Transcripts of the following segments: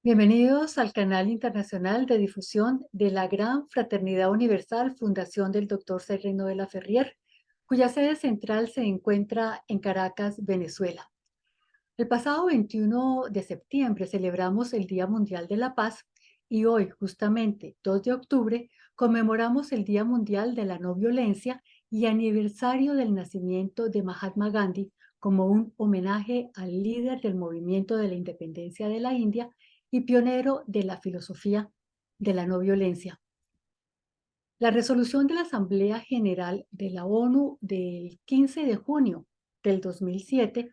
Bienvenidos al canal internacional de difusión de la Gran Fraternidad Universal, Fundación del Dr. Reynaud de la Ferrier, cuya sede central se encuentra en Caracas, Venezuela. El pasado 21 de septiembre celebramos el Día Mundial de la Paz y hoy, justamente 2 de octubre, conmemoramos el Día Mundial de la No Violencia y aniversario del nacimiento de Mahatma Gandhi como un homenaje al líder del movimiento de la independencia de la India y pionero de la filosofía de la no violencia. La resolución de la Asamblea General de la ONU del 15 de junio del 2007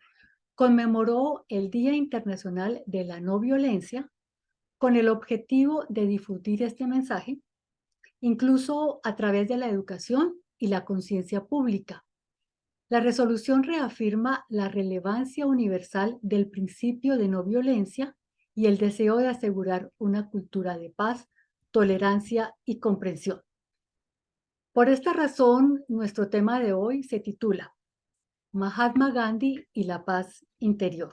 conmemoró el Día Internacional de la No Violencia con el objetivo de difundir este mensaje, incluso a través de la educación y la conciencia pública. La resolución reafirma la relevancia universal del principio de no violencia y el deseo de asegurar una cultura de paz, tolerancia y comprensión. Por esta razón, nuestro tema de hoy se titula Mahatma Gandhi y la paz interior.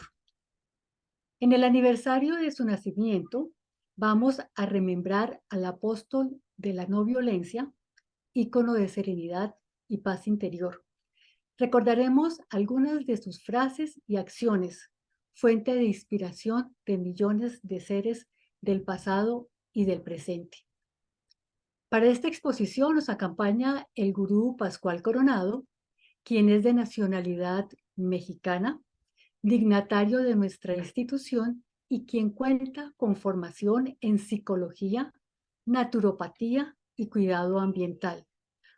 En el aniversario de su nacimiento, vamos a remembrar al apóstol de la no violencia, ícono de serenidad y paz interior. Recordaremos algunas de sus frases y acciones, fuente de inspiración de millones de seres del pasado y del presente. Para esta exposición nos acompaña el gurú Pascual Coronado, quien es de nacionalidad mexicana, dignatario de nuestra institución y quien cuenta con formación en psicología, naturopatía y cuidado ambiental.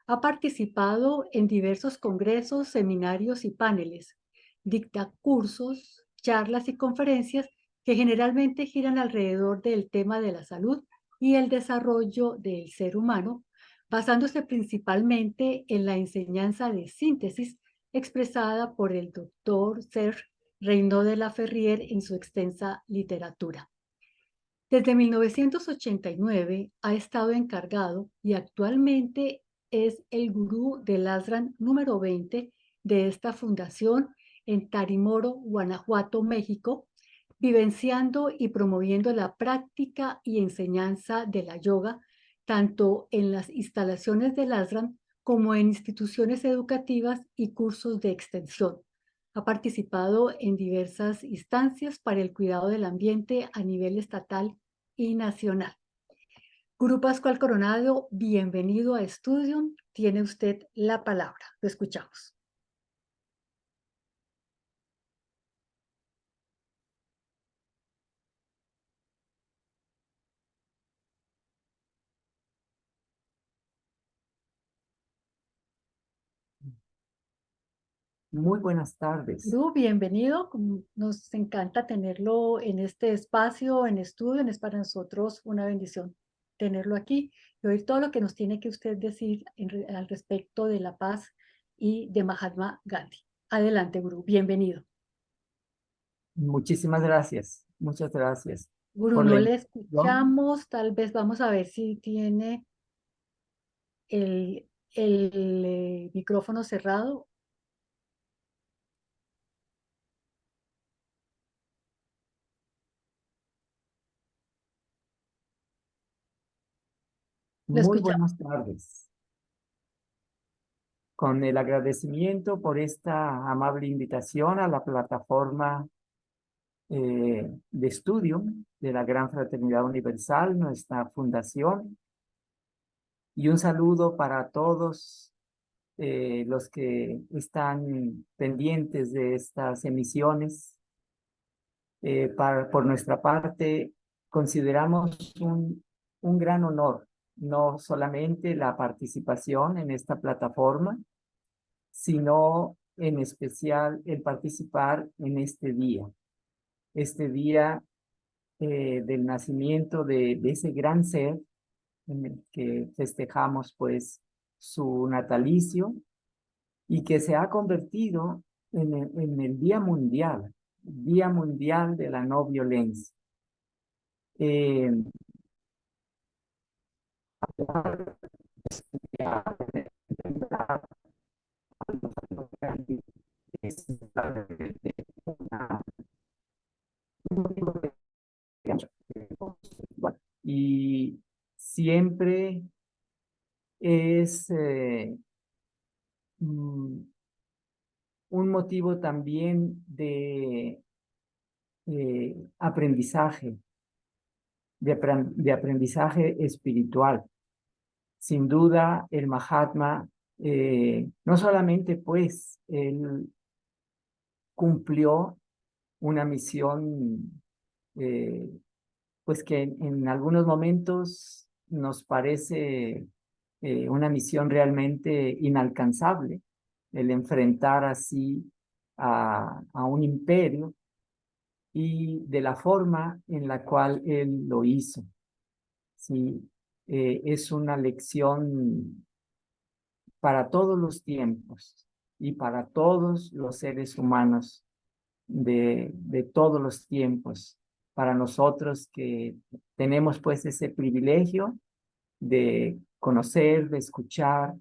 Ha participado en diversos congresos, seminarios y paneles. Dicta cursos, charlas y conferencias que generalmente giran alrededor del tema de la salud y el desarrollo del ser humano, basándose principalmente en la enseñanza de síntesis expresada por el doctor Sir Reynaud de la Ferrier en su extensa literatura. Desde 1989 ha estado encargado y actualmente es el gurú del Ashram número 20 de esta fundación en Tarimoro, Guanajuato, México, vivenciando y promoviendo la práctica y enseñanza de la yoga, tanto en las instalaciones del Ashram como en instituciones educativas y cursos de extensión. Ha participado en diversas instancias para el cuidado del ambiente a nivel estatal y nacional. Gurú Pascual Coronado, bienvenido a Studium. Tiene usted la palabra. Lo escuchamos. Muy buenas tardes. Gurú, bienvenido. Nos encanta tenerlo en este espacio, en Studium. Es para nosotros una bendición tenerlo aquí y oír todo lo que nos tiene que usted decir al respecto de la paz y de Mahatma Gandhi. Adelante, Gurú. Bienvenido. Muchísimas gracias. Muchas gracias Gurú, por la no le invitación. escuchamos. Tal vez vamos a ver si tiene el micrófono cerrado. Lo Muy escuchamos. buenas tardes. Con el agradecimiento por esta amable invitación a la plataforma de estudio de la Gran Fraternidad Universal, nuestra fundación, y un saludo para todos los que están pendientes de estas emisiones. Por nuestra parte, consideramos un gran honor, no solamente la participación en esta plataforma, sino en especial el participar en este día del nacimiento de ese gran ser en el que festejamos pues su natalicio y que se ha convertido en el Día Mundial de la No Violencia. Eh, un motivo también de aprendizaje, de aprendizaje espiritual. Sin duda, el Mahatma, no solamente pues, él cumplió una misión, pues que en algunos momentos nos parece una misión realmente inalcanzable, el enfrentar así a un imperio y de la forma en la cual él lo hizo. Sí, es una lección para todos los tiempos y para todos los seres humanos de todos los tiempos, para nosotros que tenemos pues ese privilegio de conocer, de escuchar,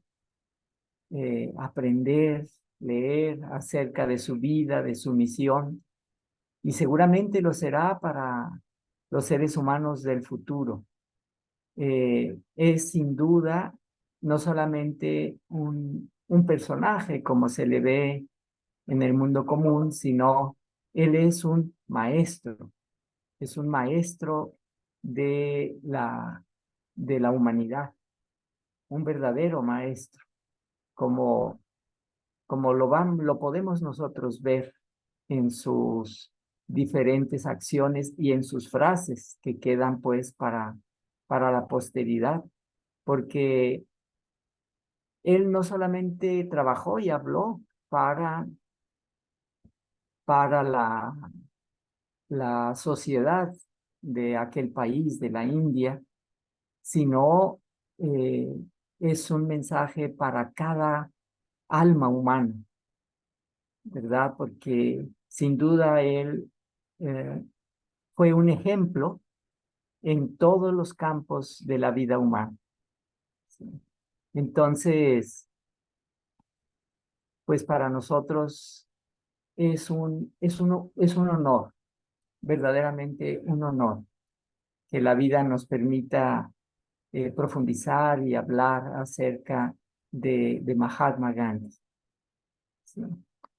aprender, leer acerca de su vida, de su misión, y seguramente lo será para los seres humanos del futuro. Es sin duda no solamente un personaje como se le ve en el mundo común, sino él es un maestro de la humanidad, un verdadero maestro, como, lo podemos nosotros ver en sus diferentes acciones y en sus frases que quedan pues para la posteridad, porque él no solamente trabajó y habló para, para la sociedad de aquel país, de la India, sino eh, es un mensaje para cada alma humana, ¿verdad? Porque sin duda él eh, fue un ejemplo en todos los campos de la vida humana. ¿Sí? Entonces, pues para nosotros es un honor, verdaderamente un honor, que la vida nos permita profundizar y hablar acerca de Mahatma Gandhi. ¿Sí?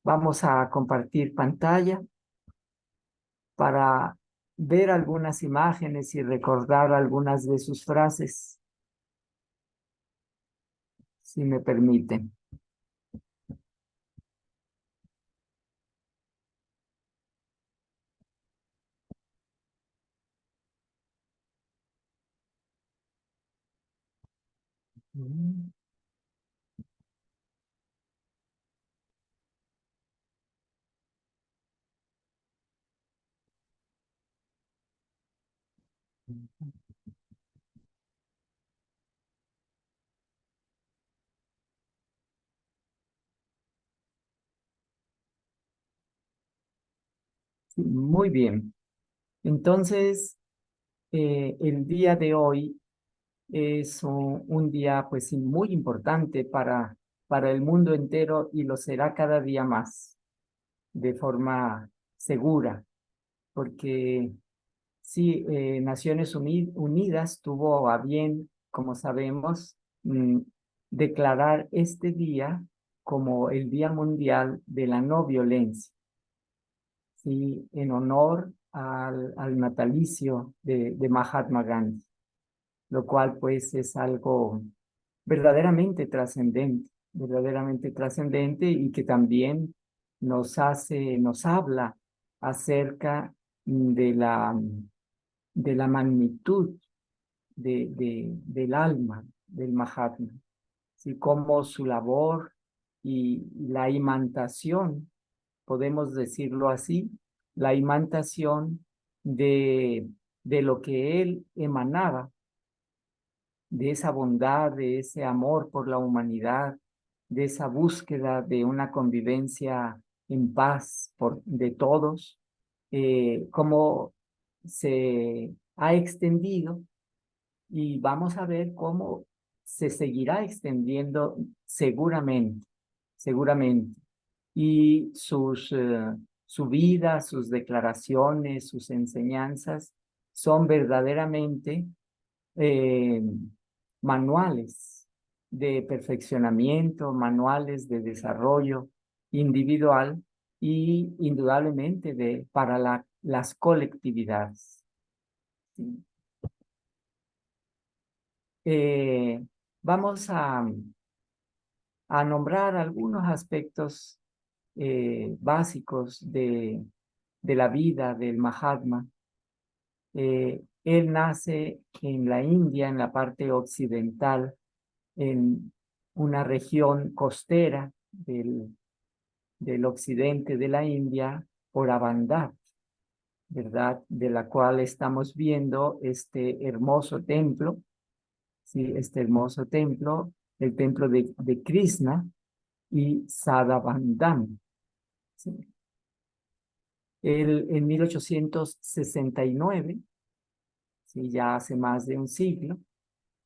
Vamos a compartir pantalla para ver algunas imágenes y recordar algunas de sus frases, si me permiten. Sí, muy bien. Entonces, el día de hoy es un día pues sí, muy importante para el mundo entero y lo será cada día más de forma segura, porque sí, Naciones Unidas tuvo a bien, como sabemos, declarar este día como el Día Mundial de la No Violencia, ¿sí? En honor al natalicio de Mahatma Gandhi, lo cual pues es algo verdaderamente trascendente y que también nos habla acerca de la magnitud del alma del Mahatma, ¿sí? Como su labor y la imantación, podemos decirlo así, la imantación de lo que él emanaba, de esa bondad, de ese amor por la humanidad, de esa búsqueda de una convivencia en paz de todos, cómo se ha extendido y vamos a ver cómo se seguirá extendiendo seguramente. Y su vida, sus declaraciones, sus enseñanzas son verdaderamente eh, manuales de perfeccionamiento, manuales de desarrollo individual y indudablemente para las colectividades. ¿Sí? Vamos a nombrar algunos aspectos básicos de la vida del Mahatma. Él nace en la India, en la parte occidental, en una región costera del occidente de la India, Aurangabad, ¿verdad? De la cual estamos viendo este hermoso templo, ¿sí? Este hermoso templo, el templo de Krishna y Sadhavandam, ¿sí? Él en 1869, ¿sí? Ya hace más de un siglo,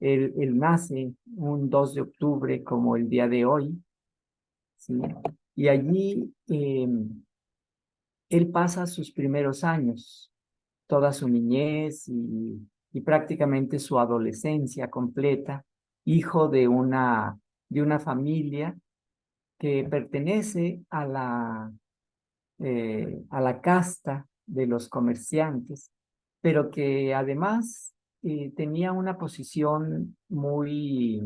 él nace un 2 de octubre como el día de hoy, ¿sí? Y allí él pasa sus primeros años, toda su niñez y prácticamente su adolescencia completa, hijo de una familia que pertenece a la casta de los comerciantes, pero que además tenía una posición muy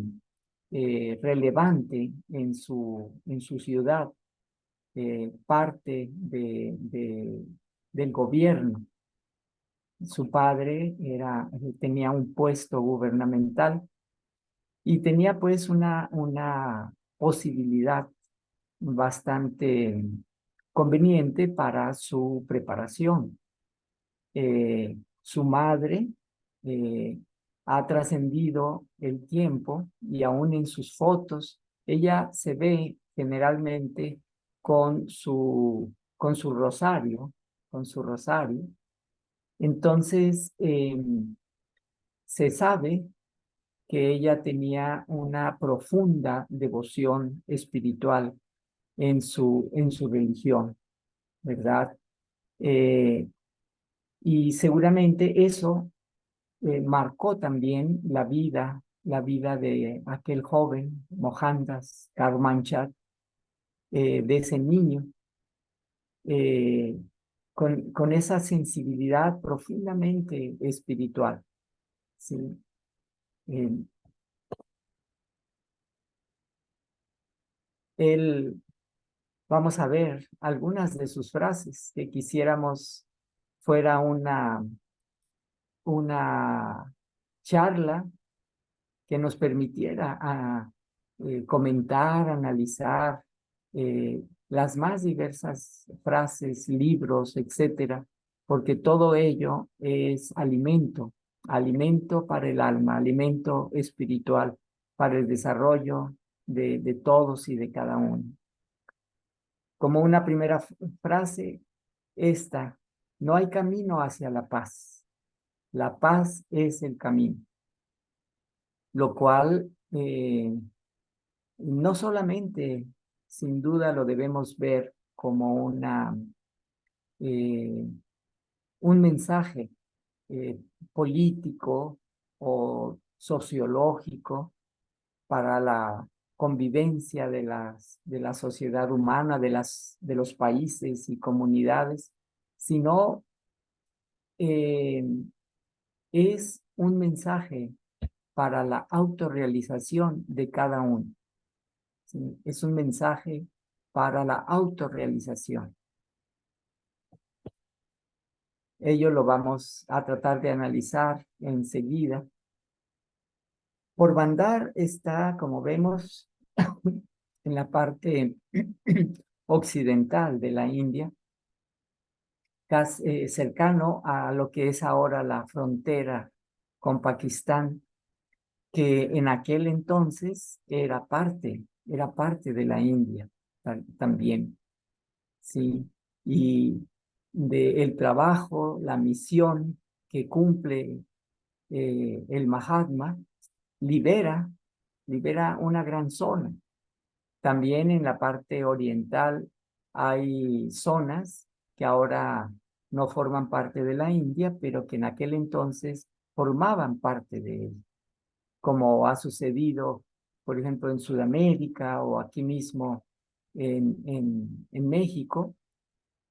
relevante en su ciudad, parte del gobierno. Su padre tenía un puesto gubernamental y tenía pues una posibilidad bastante conveniente para su preparación. Su madre ha trascendido el tiempo y aún en sus fotos, ella se ve generalmente con su rosario, con su rosario. Entonces, se sabe que ella tenía una profunda devoción espiritual en su religión, ¿verdad? Eh, y seguramente eso marcó también la vida de aquel joven, Mohandas Karmanchad, de ese niño, eh, con esa sensibilidad profundamente espiritual. ¿Sí? Eh, él, vamos a ver algunas de sus frases que quisiéramos fuera una charla que nos permitiera comentar, analizar las más diversas frases, libros, etcétera, porque todo ello es alimento, alimento para el alma, alimento espiritual para el desarrollo de todos y de cada uno. Como una primera frase, esta: no hay camino hacia la paz es el camino, lo cual no solamente, sin duda, lo debemos ver como eh, un mensaje eh, político o sociológico para la convivencia de la sociedad humana, de los países y comunidades, sino eh, es un mensaje para la autorrealización de cada uno. ¿Sí? Es un mensaje para la autorrealización. Ello lo vamos a tratar de analizar enseguida. Porbandar está, como vemos, en la parte occidental de la India, casi, cercano a lo que es ahora la frontera con Pakistán, que en aquel entonces era parte de la India también, ¿sí? Y del trabajo, la misión que cumple el Mahatma, libera, libera una gran zona. También en la parte oriental hay zonas que ahora no forman parte de la India, pero que en aquel entonces formaban parte de él, como ha sucedido, por ejemplo, en Sudamérica o aquí mismo en México,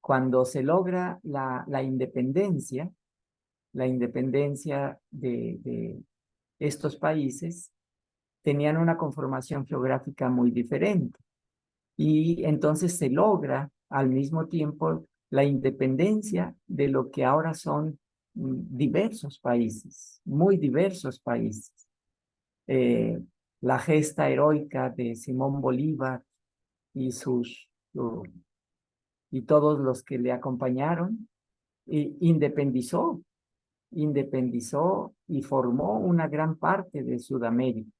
cuando se logra la independencia de estos países, tenían una conformación geográfica muy diferente. Y entonces se logra al mismo tiempo la independencia de lo que ahora son diversos países, muy diversos países. Eh, la gesta heroica de Simón Bolívar y y todos los que le acompañaron, independizó y formó una gran parte de Sudamérica,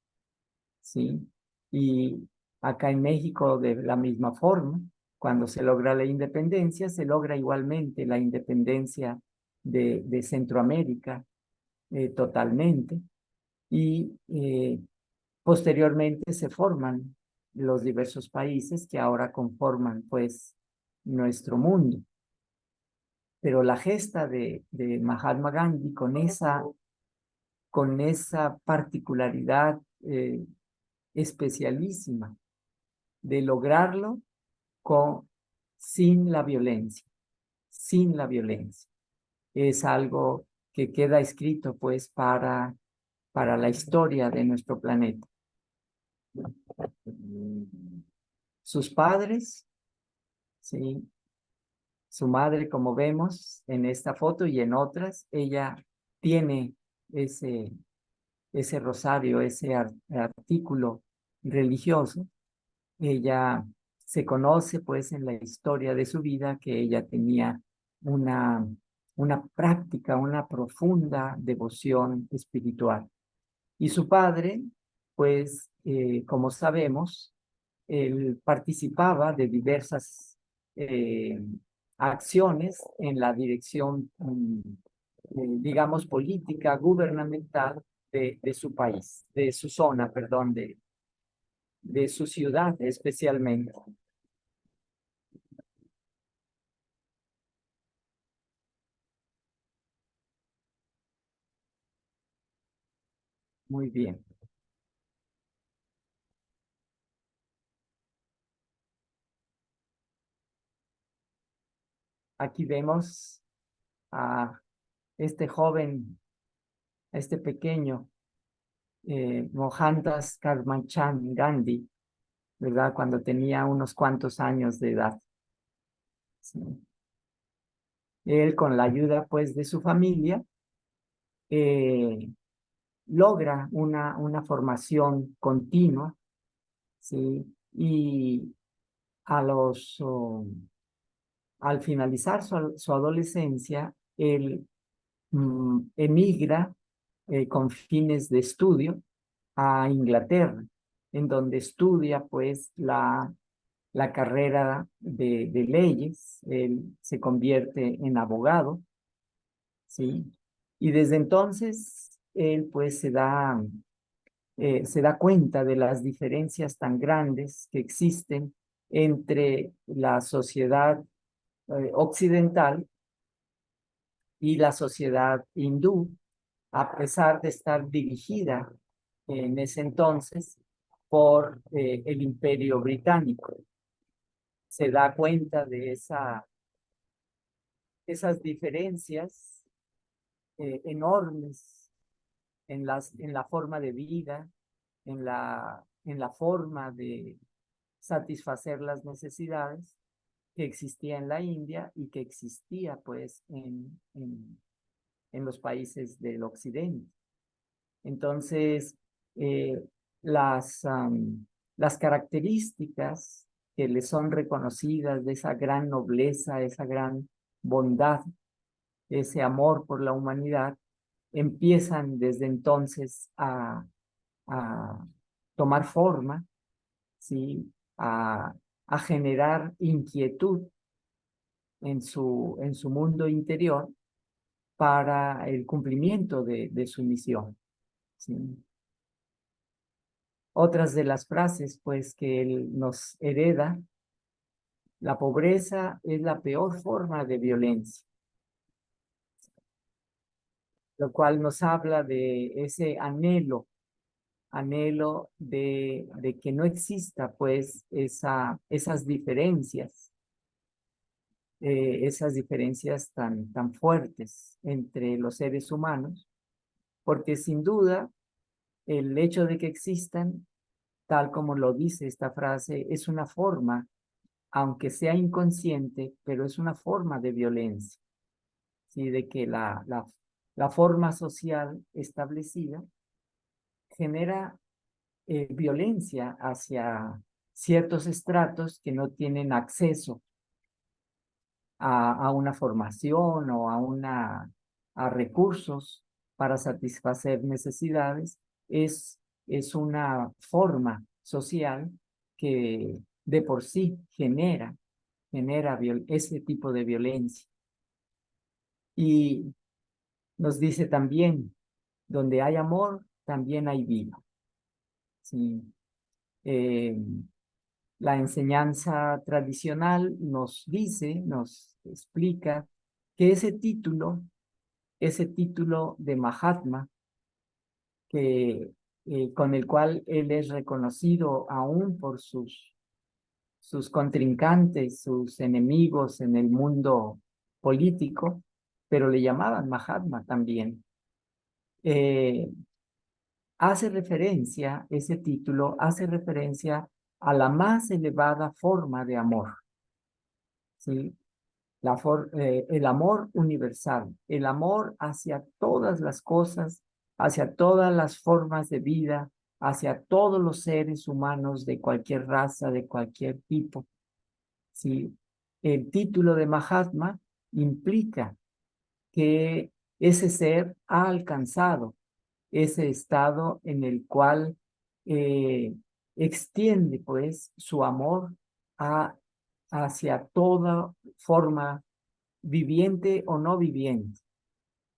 ¿sí? Y acá en México de la misma forma, cuando se logra la independencia, se logra igualmente la independencia de Centroamérica totalmente y posteriormente se forman los diversos países que ahora conforman pues nuestro mundo. Pero la gesta de Mahatma Gandhi con esa particularidad especialísima de lograrlo con, sin la violencia, sin la violencia. Es algo que queda escrito pues para la historia de nuestro planeta. Sus padres, ¿sí? Su madre, como vemos en esta foto y en otras, ella tiene ese rosario, ese artículo religioso. Ella se conoce pues en la historia de su vida que ella tenía una, una práctica, una profunda devoción espiritual. Y su padre, pues, como sabemos, él participaba de diversas eh, acciones en la dirección, digamos, política, gubernamental de su país, de su zona, perdón, de su ciudad especialmente. Muy bien. Aquí vemos a este joven, a este pequeño Mohandas Karamchand Gandhi, ¿verdad? Cuando tenía unos cuantos años de edad. ¿Sí? Él, con la ayuda, pues, de su familia, eh, logra una formación continua, ¿sí? Y a al finalizar su adolescencia, él emigra con fines de estudio a Inglaterra, en donde estudia pues la carrera de leyes. Él se convierte en abogado, ¿sí? Y desde entonces él pues se da cuenta de las diferencias tan grandes que existen entre la sociedad occidental y la sociedad hindú, a pesar de estar dirigida en ese entonces por el Imperio Británico. Se da cuenta de esas diferencias enormes en la forma de vida, en la forma de satisfacer las necesidades que existía en la India y que existía pues en los países del occidente. Entonces, eh, las, las características que le son reconocidas de esa gran nobleza, esa gran bondad, ese amor por la humanidad, empiezan desde entonces a tomar forma, ¿sí? A generar inquietud en su mundo interior para el cumplimiento de su misión, ¿sí? Otras de las frases, pues, que él nos hereda: la pobreza es la peor forma de violencia, lo cual nos habla de ese anhelo anhelo de que no exista pues esas diferencias tan fuertes entre los seres humanos, porque sin duda el hecho de que existan, tal como lo dice esta frase, es una forma, aunque sea inconsciente, pero es una forma de violencia, ¿sí? De que la forma social establecida genera violencia hacia ciertos estratos que no tienen acceso a una formación o a recursos para satisfacer necesidades. Es una forma social que de por sí genera ese tipo de violencia. Y nos dice también, donde hay amor, también hay vida. ¿Sí? La enseñanza tradicional nos dice, nos explica que ese título de Mahatma, con el cual él es reconocido aún por sus contrincantes, sus enemigos en el mundo político, pero le llamaban Mahatma también. Ese título hace referencia a la más elevada forma de amor, ¿sí? El amor universal, el amor hacia todas las cosas, hacia todas las formas de vida, hacia todos los seres humanos de cualquier raza, de cualquier tipo, ¿sí? El título de Mahatma implica que ese ser ha alcanzado ese estado en el cual extiende pues su amor hacia toda forma viviente o no viviente,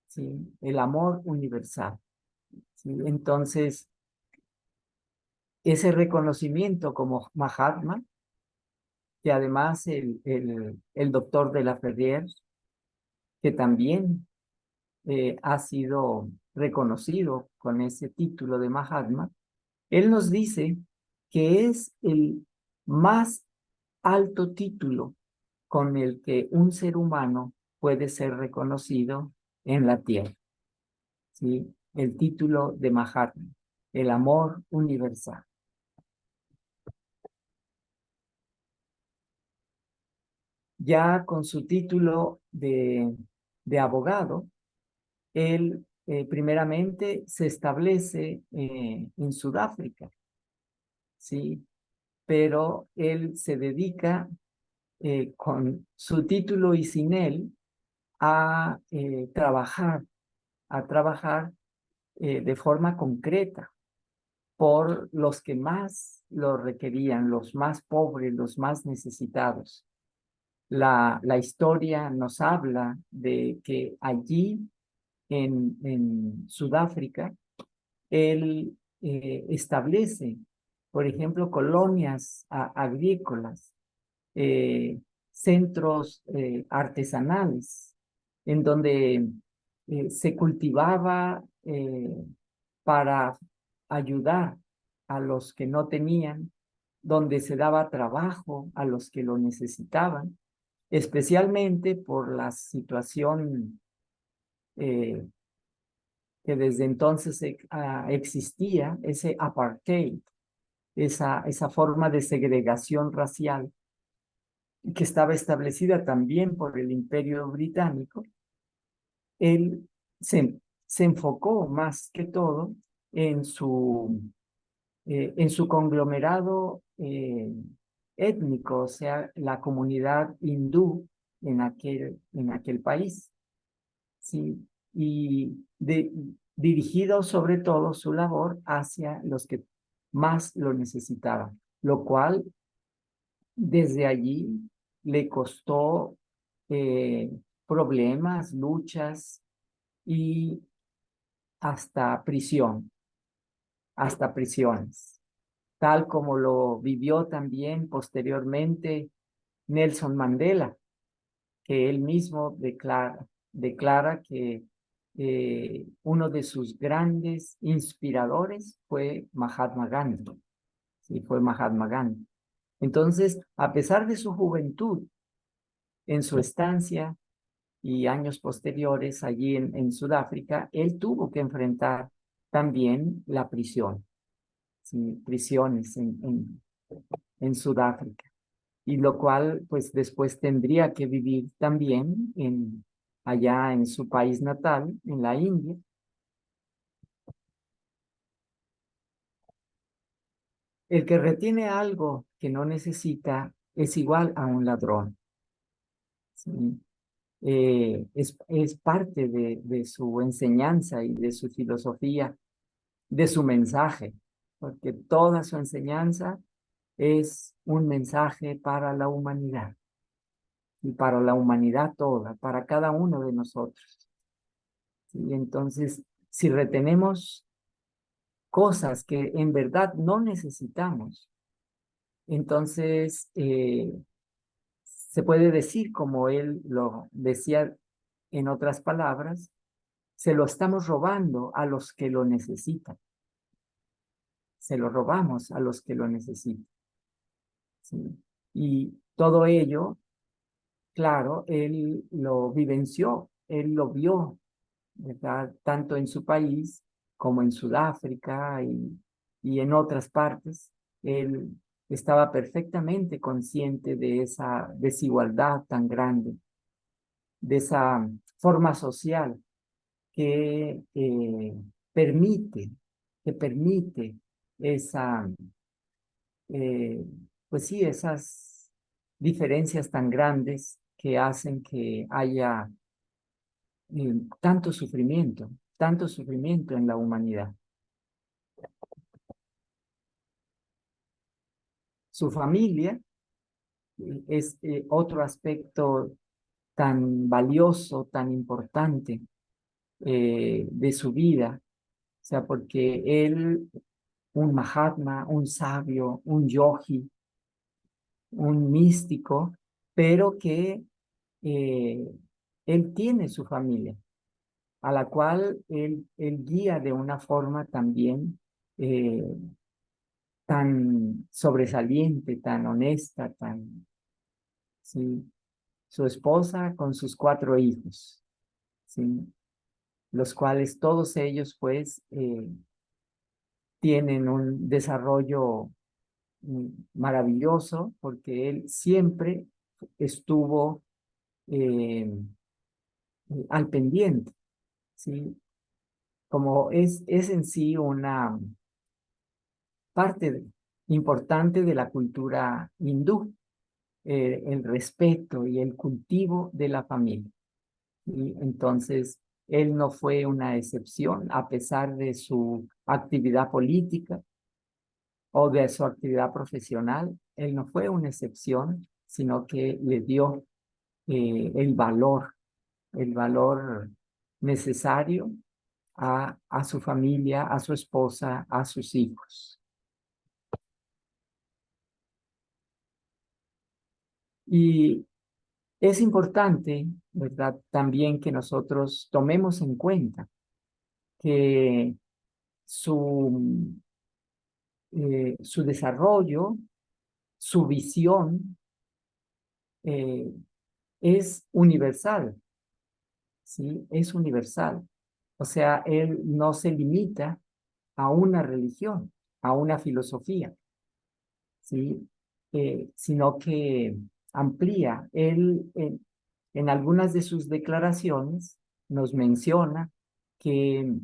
¿sí? El amor universal, ¿sí? Entonces, ese reconocimiento como Mahatma, que además el doctor de la Ferrier, que también ha sido reconocido con ese título de Mahatma, él nos dice que es el más alto título con el que un ser humano puede ser reconocido en la tierra, ¿sí? El título de Mahatma, el amor universal. Ya con su título de abogado, él primeramente se establece en Sudáfrica, ¿sí? Pero él se dedica con su título y sin él a trabajar de forma concreta por los que más lo requerían, los más pobres, los más necesitados. La historia nos habla de que allí en Sudáfrica, él establece, por ejemplo, colonias agrícolas, centros artesanales, en donde se cultivaba para ayudar a los que no tenían, donde se daba trabajo a los que lo necesitaban, especialmente por la situación eh, que desde entonces existía, ese apartheid, esa forma de segregación racial que estaba establecida también por el Imperio Británico. Él se enfocó más que todo en su conglomerado étnico, o sea, la comunidad hindú en aquel país, ¿sí? Y dirigido sobre todo su labor hacia los que más lo necesitaban, lo cual desde allí le costó eh, problemas, luchas y hasta hasta prisiones, tal como lo vivió también posteriormente Nelson Mandela, que él mismo declara que uno de sus grandes inspiradores fue Mahatma Gandhi. Sí, fue Mahatma Gandhi. Entonces, a pesar de su juventud, en su estancia y años posteriores allí en Sudáfrica, él tuvo que enfrentar también la prisión, ¿sí? Prisiones en Sudáfrica, y lo cual pues después tendría que vivir también allá en su país natal, en la India. El que retiene algo que no necesita es igual a un ladrón, ¿sí? Es parte de su enseñanza y de su filosofía, de su mensaje, porque toda su enseñanza es un mensaje para la humanidad y para la humanidad toda, para cada uno de nosotros. Y entonces, si retenemos cosas que en verdad no necesitamos, entonces se puede decir, como él lo decía en otras palabras, se lo estamos robando a los que lo necesitan. Se lo robamos a los que lo necesitan. ¿Sí? Y todo ello, claro, él lo vivenció, él lo vio, ¿verdad? Tanto en su país como en Sudáfrica y en otras partes. Él estaba perfectamente consciente de esa desigualdad tan grande, de esa forma social que permite, que permite esa, eh, pues sí, esas diferencias tan grandes que hacen que haya tanto sufrimiento en la humanidad. Su familia es otro aspecto tan valioso, tan importante de su vida, o sea, porque él, un Mahatma, un sabio, un yogi, un místico, pero que eh, él tiene su familia, a la cual él guía de una forma también eh, tan sobresaliente, tan honesta, sí, su esposa con sus 4 hijos, sí, los cuales todos ellos pues tienen un desarrollo maravilloso porque él siempre estuvo eh, al pendiente, ¿sí? Como es en sí una parte importante de la cultura hindú, el respeto y el cultivo de la familia. Y entonces, él no fue una excepción a pesar de su actividad política o de su actividad profesional. Él no fue una excepción, sino que le dio el valor necesario a su familia, a su esposa, a sus hijos. Y es importante, ¿verdad? También que nosotros tomemos en cuenta que su desarrollo, su visión eh, es universal, ¿sí? Es universal. O sea, él no se limita a una religión, a una filosofía, ¿sí? Sino que amplía. Él, en algunas de sus declaraciones, nos menciona que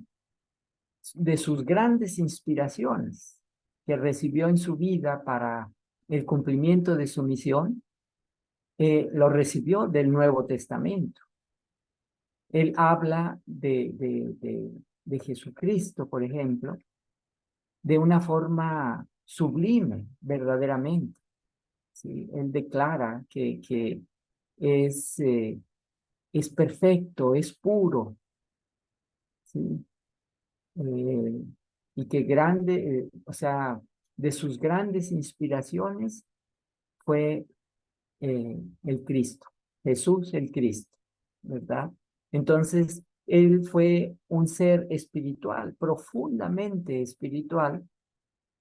de sus grandes inspiraciones que recibió en su vida para el cumplimiento de su misión, lo recibió del Nuevo Testamento. Él habla de Jesucristo, por ejemplo, de una forma sublime, verdaderamente. ¿Sí? Él declara que es, eh, es perfecto, es puro, ¿sí? Eh, y que o sea, de sus grandes inspiraciones fue el Cristo, Jesús el Cristo, ¿verdad? Entonces, él fue un ser espiritual, profundamente espiritual,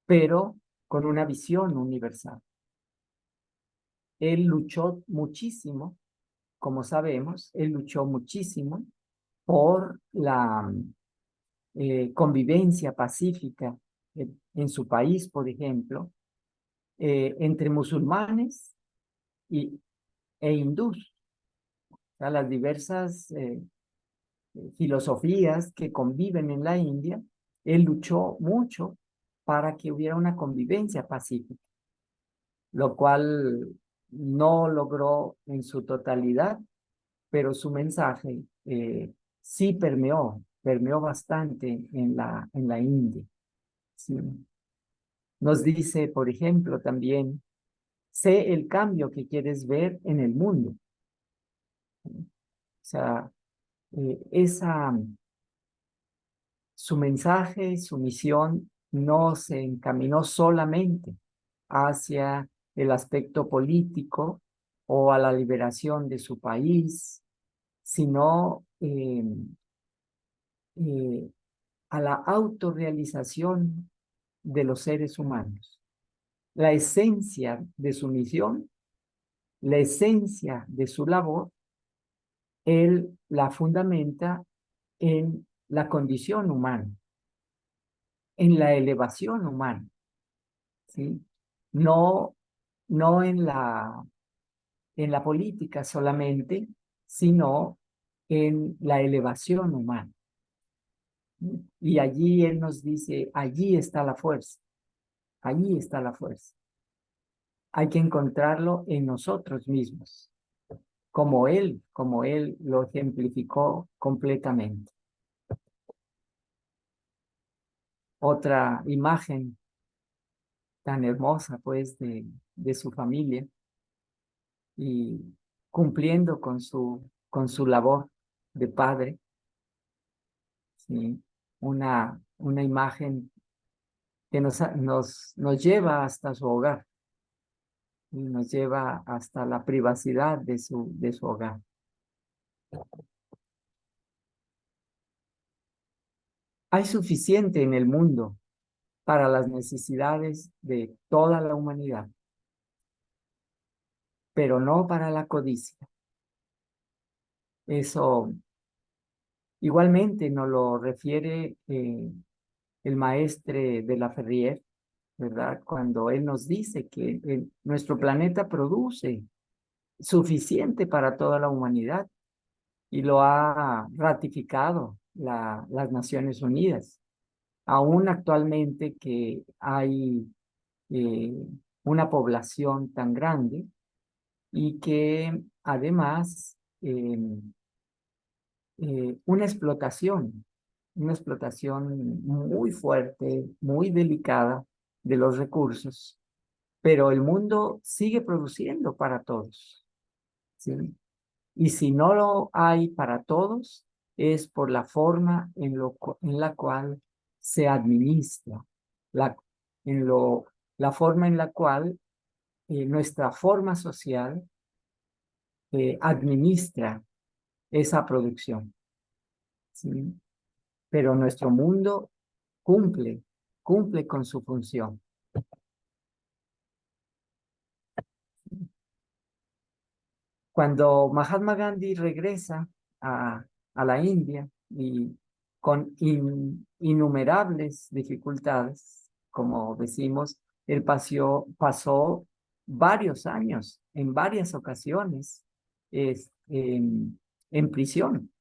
pero con una visión universal. Él luchó muchísimo, como sabemos, él luchó muchísimo por la convivencia pacífica en su país, por ejemplo, entre musulmanes e hindús. O sea, las diversas filosofías que conviven en la India, él luchó mucho para que hubiera una convivencia pacífica, lo cual no logró en su totalidad, pero su mensaje sí permeó bastante en la India. Sí. Nos dice, por ejemplo, también, sé el cambio que quieres ver en el mundo. O sea, su mensaje, su misión no se encaminó solamente hacia el aspecto político o a la liberación de su país, sino a la autorrealización de los seres humanos. La esencia de su misión, la esencia de su labor, él la fundamenta en la condición humana, en la elevación humana, ¿sí? No, no en la política solamente, sino en la elevación humana. Y allí él nos dice, allí está la fuerza, allí está la fuerza. Hay que encontrarlo en nosotros mismos, como él lo ejemplificó completamente. Otra imagen tan hermosa, pues, de su familia y cumpliendo con su labor de padre, ¿sí? Una imagen que nos lleva hasta su hogar y nos lleva hasta la privacidad de su hogar. Hay suficiente en el mundo para las necesidades de toda la humanidad, pero no para la codicia. Eso igualmente nos lo refiere el maestre de la Ferrier, ¿verdad? Cuando él nos dice que nuestro planeta produce suficiente para toda la humanidad y lo ha ratificado las Naciones Unidas. Aún actualmente que hay eh, una población tan grande y que además una explotación muy fuerte, muy delicada de los recursos, pero el mundo sigue produciendo para todos, ¿sí? Y si no lo hay para todos, es por la forma en la cual se administra, la, en lo, la forma en la cual nuestra forma social administra esa producción, ¿sí? Pero nuestro mundo cumple con su función. Cuando Mahatma Gandhi regresa a la India y con innumerables dificultades, como decimos, él pasó varios años, en varias ocasiones, en prisión,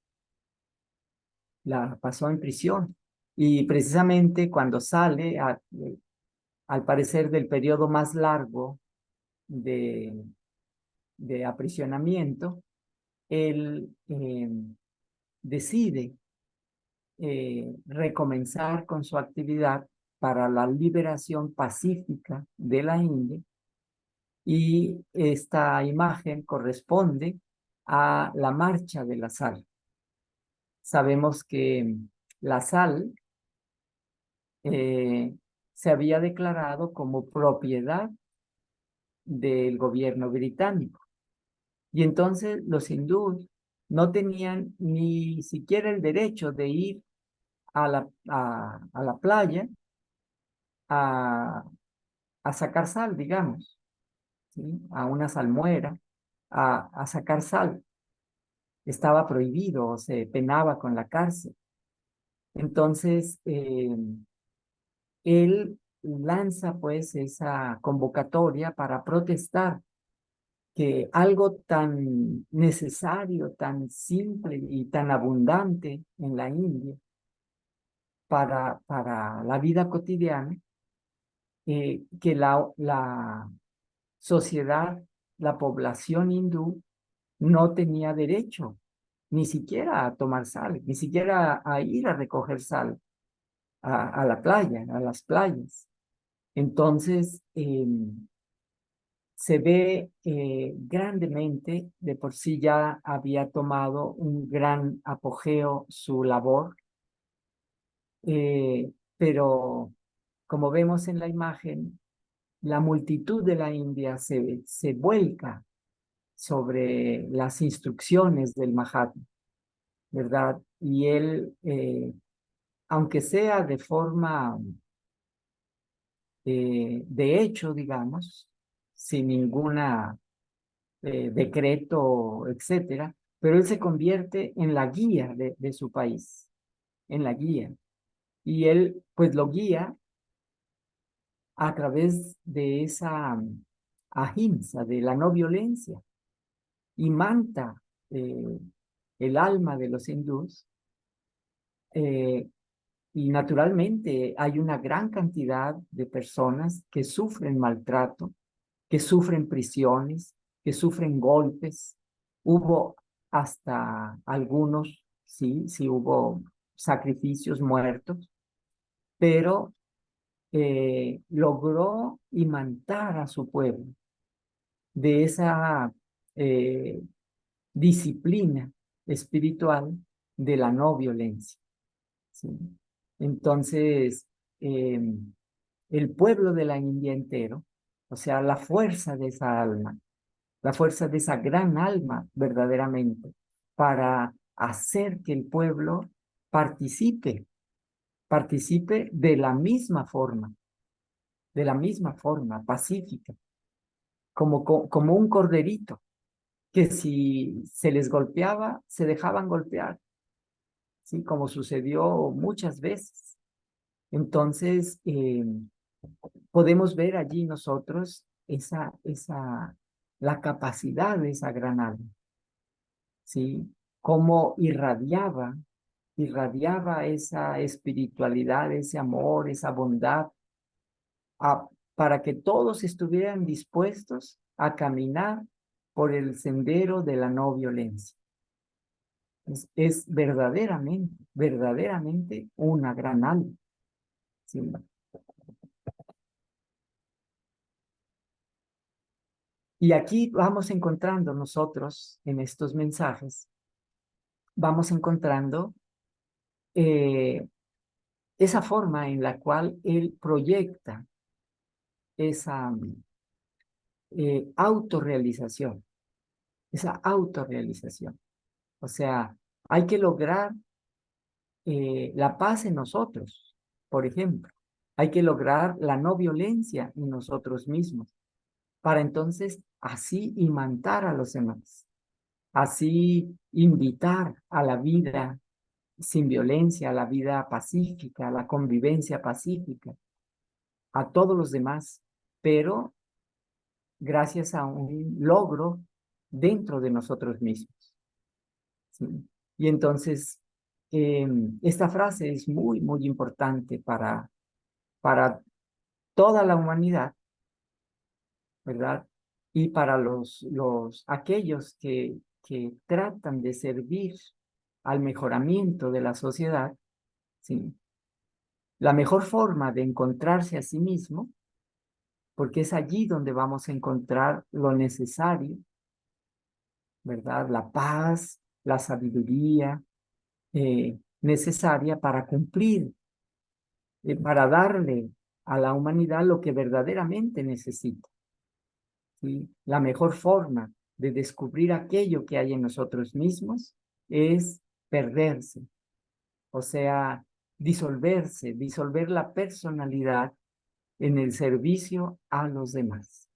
la pasó en prisión. Y precisamente cuando sale, al parecer del periodo más largo de aprisionamiento, él decide recomenzar con su actividad para la liberación pacífica de la India, y esta imagen corresponde a la marcha de la sal. Sabemos que la sal se había declarado como propiedad del gobierno británico. Y entonces los hindúes no tenían ni siquiera el derecho de ir a la playa a, a sacar sal, digamos, ¿sí? A una salmuera, a sacar sal. Estaba prohibido, se penaba con la cárcel. Entonces, él lanza pues esa convocatoria para protestar que algo tan necesario, tan simple y tan abundante en la India para la vida cotidiana, que la sociedad, la población hindú no tenía derecho ni siquiera a tomar sal, ni siquiera a ir a recoger sal a la playa, a las playas. Entonces, se ve grandemente, de por sí ya había tomado un gran apogeo su labor, pero como vemos en la imagen, la multitud de la India se vuelca sobre las instrucciones del Mahatma, ¿verdad? Y él, aunque sea de forma, de hecho, digamos, sin ninguna decreto, etcétera, pero él se convierte en la guía de su país, en la guía. Y él, pues, lo guía a través de esa ahimsa, de la no violencia, y manta eh, el alma de los hindús. eh, y naturalmente hay una gran cantidad de personas que sufren maltrato, que sufren prisiones, que sufren golpes. Hubo hasta algunos, sí, sí hubo sacrificios, muertos, pero logró imantar a su pueblo de esa eh, disciplina espiritual de la no violencia, ¿sí? Entonces, eh, el pueblo de la India entero, o sea, la fuerza de esa alma, la fuerza de esa gran alma verdaderamente, para hacer que el pueblo participe, participe de la misma forma, pacífica, como un corderito, que si se les golpeaba, se dejaban golpear, ¿sí? Como sucedió muchas veces. Entonces, podemos ver allí nosotros la capacidad de esa gran alma, ¿sí? Cómo irradiaba esa espiritualidad, ese amor, esa bondad, para que todos estuvieran dispuestos a caminar por el sendero de la no violencia. Es verdaderamente, verdaderamente una gran alma, ¿sí? Y aquí vamos encontrando nosotros, en estos mensajes, vamos encontrando eh, esa forma en la cual él proyecta esa autorrealización, esa autorrealización. O sea, hay que lograr la paz en nosotros, por ejemplo. Hay que lograr la no violencia en nosotros mismos, para entonces así imantar a los demás, así invitar a la vida sin violencia, a la vida pacífica, a la convivencia pacífica, a todos los demás, pero gracias a un logro dentro de nosotros mismos, ¿sí? Y entonces, esta frase es muy, muy importante para toda la humanidad, ¿verdad? Y para aquellos que tratan de servir al mejoramiento de la sociedad, ¿sí? La mejor forma de encontrarse a sí mismo, porque es allí donde vamos a encontrar lo necesario, ¿verdad? La paz, la sabiduría necesaria para cumplir, para darle a la humanidad lo que verdaderamente necesita, ¿sí? La mejor forma de descubrir aquello que hay en nosotros mismos es perderse, o sea, disolverse, disolver la personalidad en el servicio a los demás.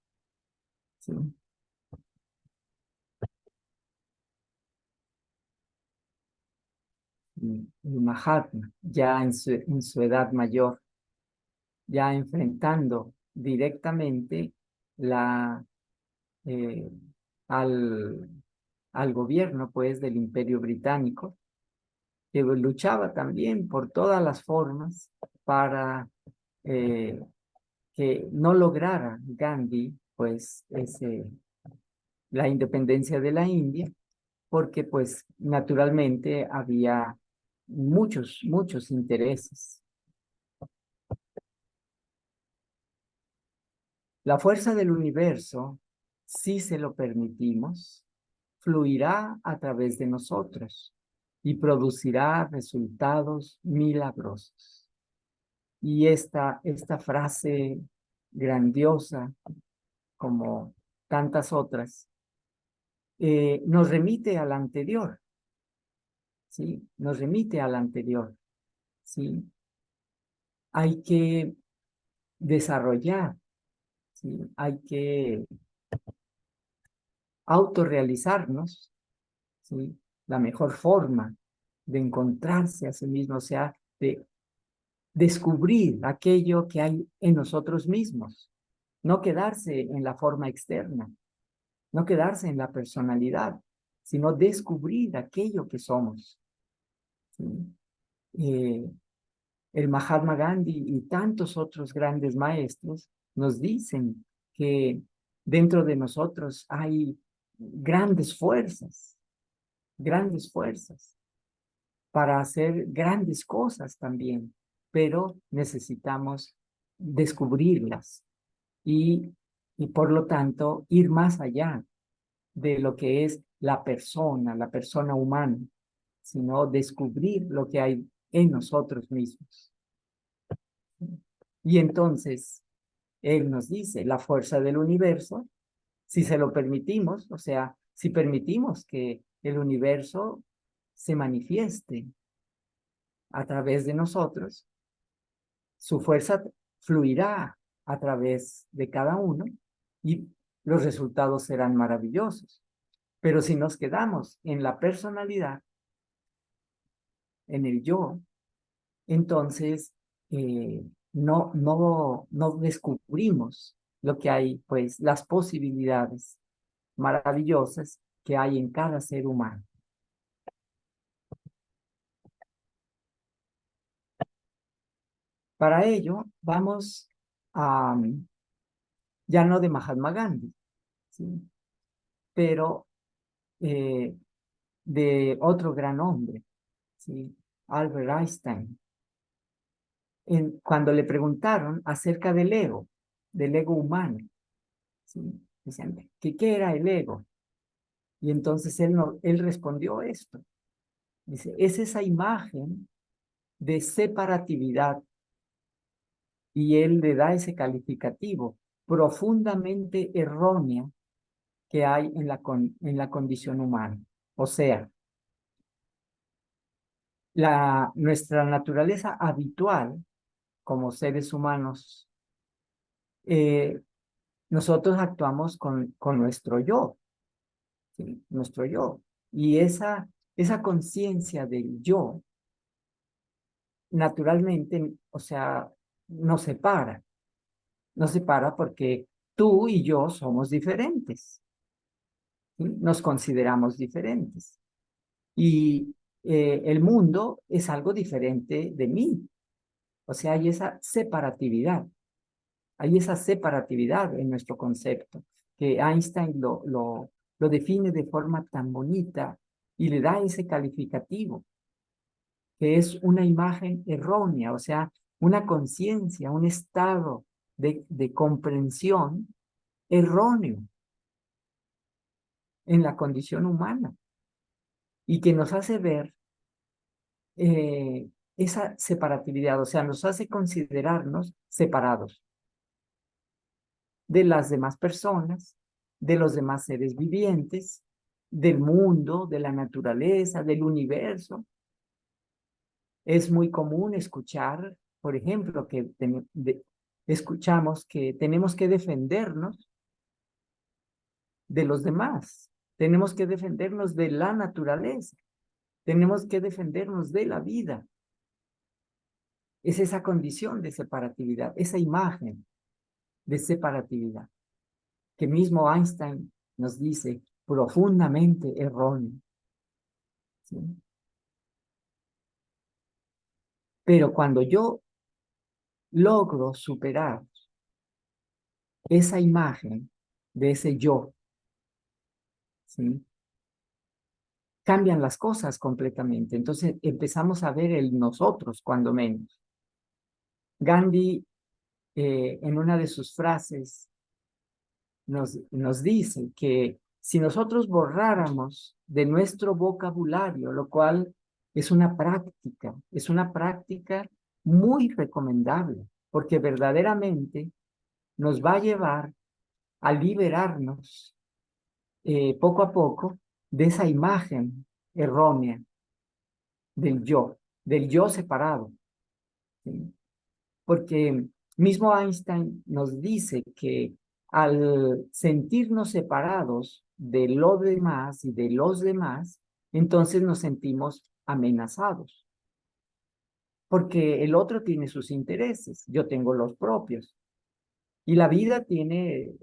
¿Sí? El Mahatma, ya en su edad mayor, ya enfrentando directamente la, eh, al, al gobierno pues, del Imperio Británico, que luchaba también por todas las formas para eh, que no lograra Gandhi pues, la independencia de la India, porque pues naturalmente había muchos intereses. La fuerza del universo, si se lo permitimos, fluirá a través de nosotros y producirá resultados milagrosos. Y esta frase grandiosa, como tantas otras, nos remite a la anterior, ¿sí? Nos remite a la anterior, ¿sí? Hay que desarrollar, ¿sí? Hay que autorrealizarnos, ¿sí? La mejor forma de encontrarse a sí mismo, o sea, de descubrir aquello que hay en nosotros mismos, no quedarse en la forma externa, no quedarse en la personalidad, sino descubrir aquello que somos. ¿Sí? Eh, el Mahatma Gandhi y tantos otros grandes maestros nos dicen que dentro de nosotros hay grandes fuerzas para hacer grandes cosas también, pero necesitamos descubrirlas y, y por lo tanto ir más allá de lo que es la persona humana, sino descubrir lo que hay en nosotros mismos. Y entonces, él nos dice, la fuerza del universo, si se lo permitimos, o sea, si permitimos que el universo se manifieste a través de nosotros, su fuerza fluirá a través de cada uno y los resultados serán maravillosos. Pero si nos quedamos en la personalidad, en el yo, entonces no descubrimos lo que hay, pues las posibilidades maravillosas que hay en cada ser humano. Para ello, vamos a, ya no de Mahatma Gandhi, ¿sí? Pero eh, de otro gran hombre, ¿sí? Albert Einstein. Cuando le preguntaron acerca del ego humano, ¿sí? Decían, ¿qué era el ego? Y entonces él respondió esto. Dice, es esa imagen de separatividad, y él le da ese calificativo profundamente errónea que hay en la condición humana. O sea, nuestra naturaleza habitual como seres humanos, nosotros actuamos con nuestro yo, ¿sí? Nuestro yo. Y esa conciencia del yo, naturalmente, o sea, nos separa porque tú y yo somos diferentes, ¿sí? Nos consideramos diferentes. Y el mundo es algo diferente de mí. O sea, hay esa separatividad en nuestro concepto, que Einstein lo define de forma tan bonita y le da ese calificativo, que es una imagen errónea, o sea, una conciencia, un estado de comprensión erróneo en la condición humana y que nos hace ver esa separatividad, o sea, nos hace considerarnos separados de las demás personas de los demás seres vivientes, del mundo, de la naturaleza, del universo. Es muy común escuchar, por ejemplo, que escuchamos que tenemos que defendernos de los demás, tenemos que defendernos de la naturaleza, tenemos que defendernos de la vida. Es esa condición de separatividad, esa imagen de separatividad, que mismo Einstein nos dice profundamente erróneo. ¿Sí? Pero cuando yo logro superar esa imagen de ese yo, ¿sí? Cambian las cosas completamente. Entonces empezamos a ver el nosotros, cuando menos. Gandhi, en una de sus frases, nos dice que si nosotros borráramos de nuestro vocabulario, lo cual es una práctica muy recomendable, porque verdaderamente nos va a llevar a liberarnos poco a poco de esa imagen errónea del yo separado. ¿Sí? Porque mismo Einstein nos dice que al sentirnos separados de lo demás y de los demás, entonces nos sentimos amenazados. Porque el otro tiene sus intereses, yo tengo los propios. Y la vida tiene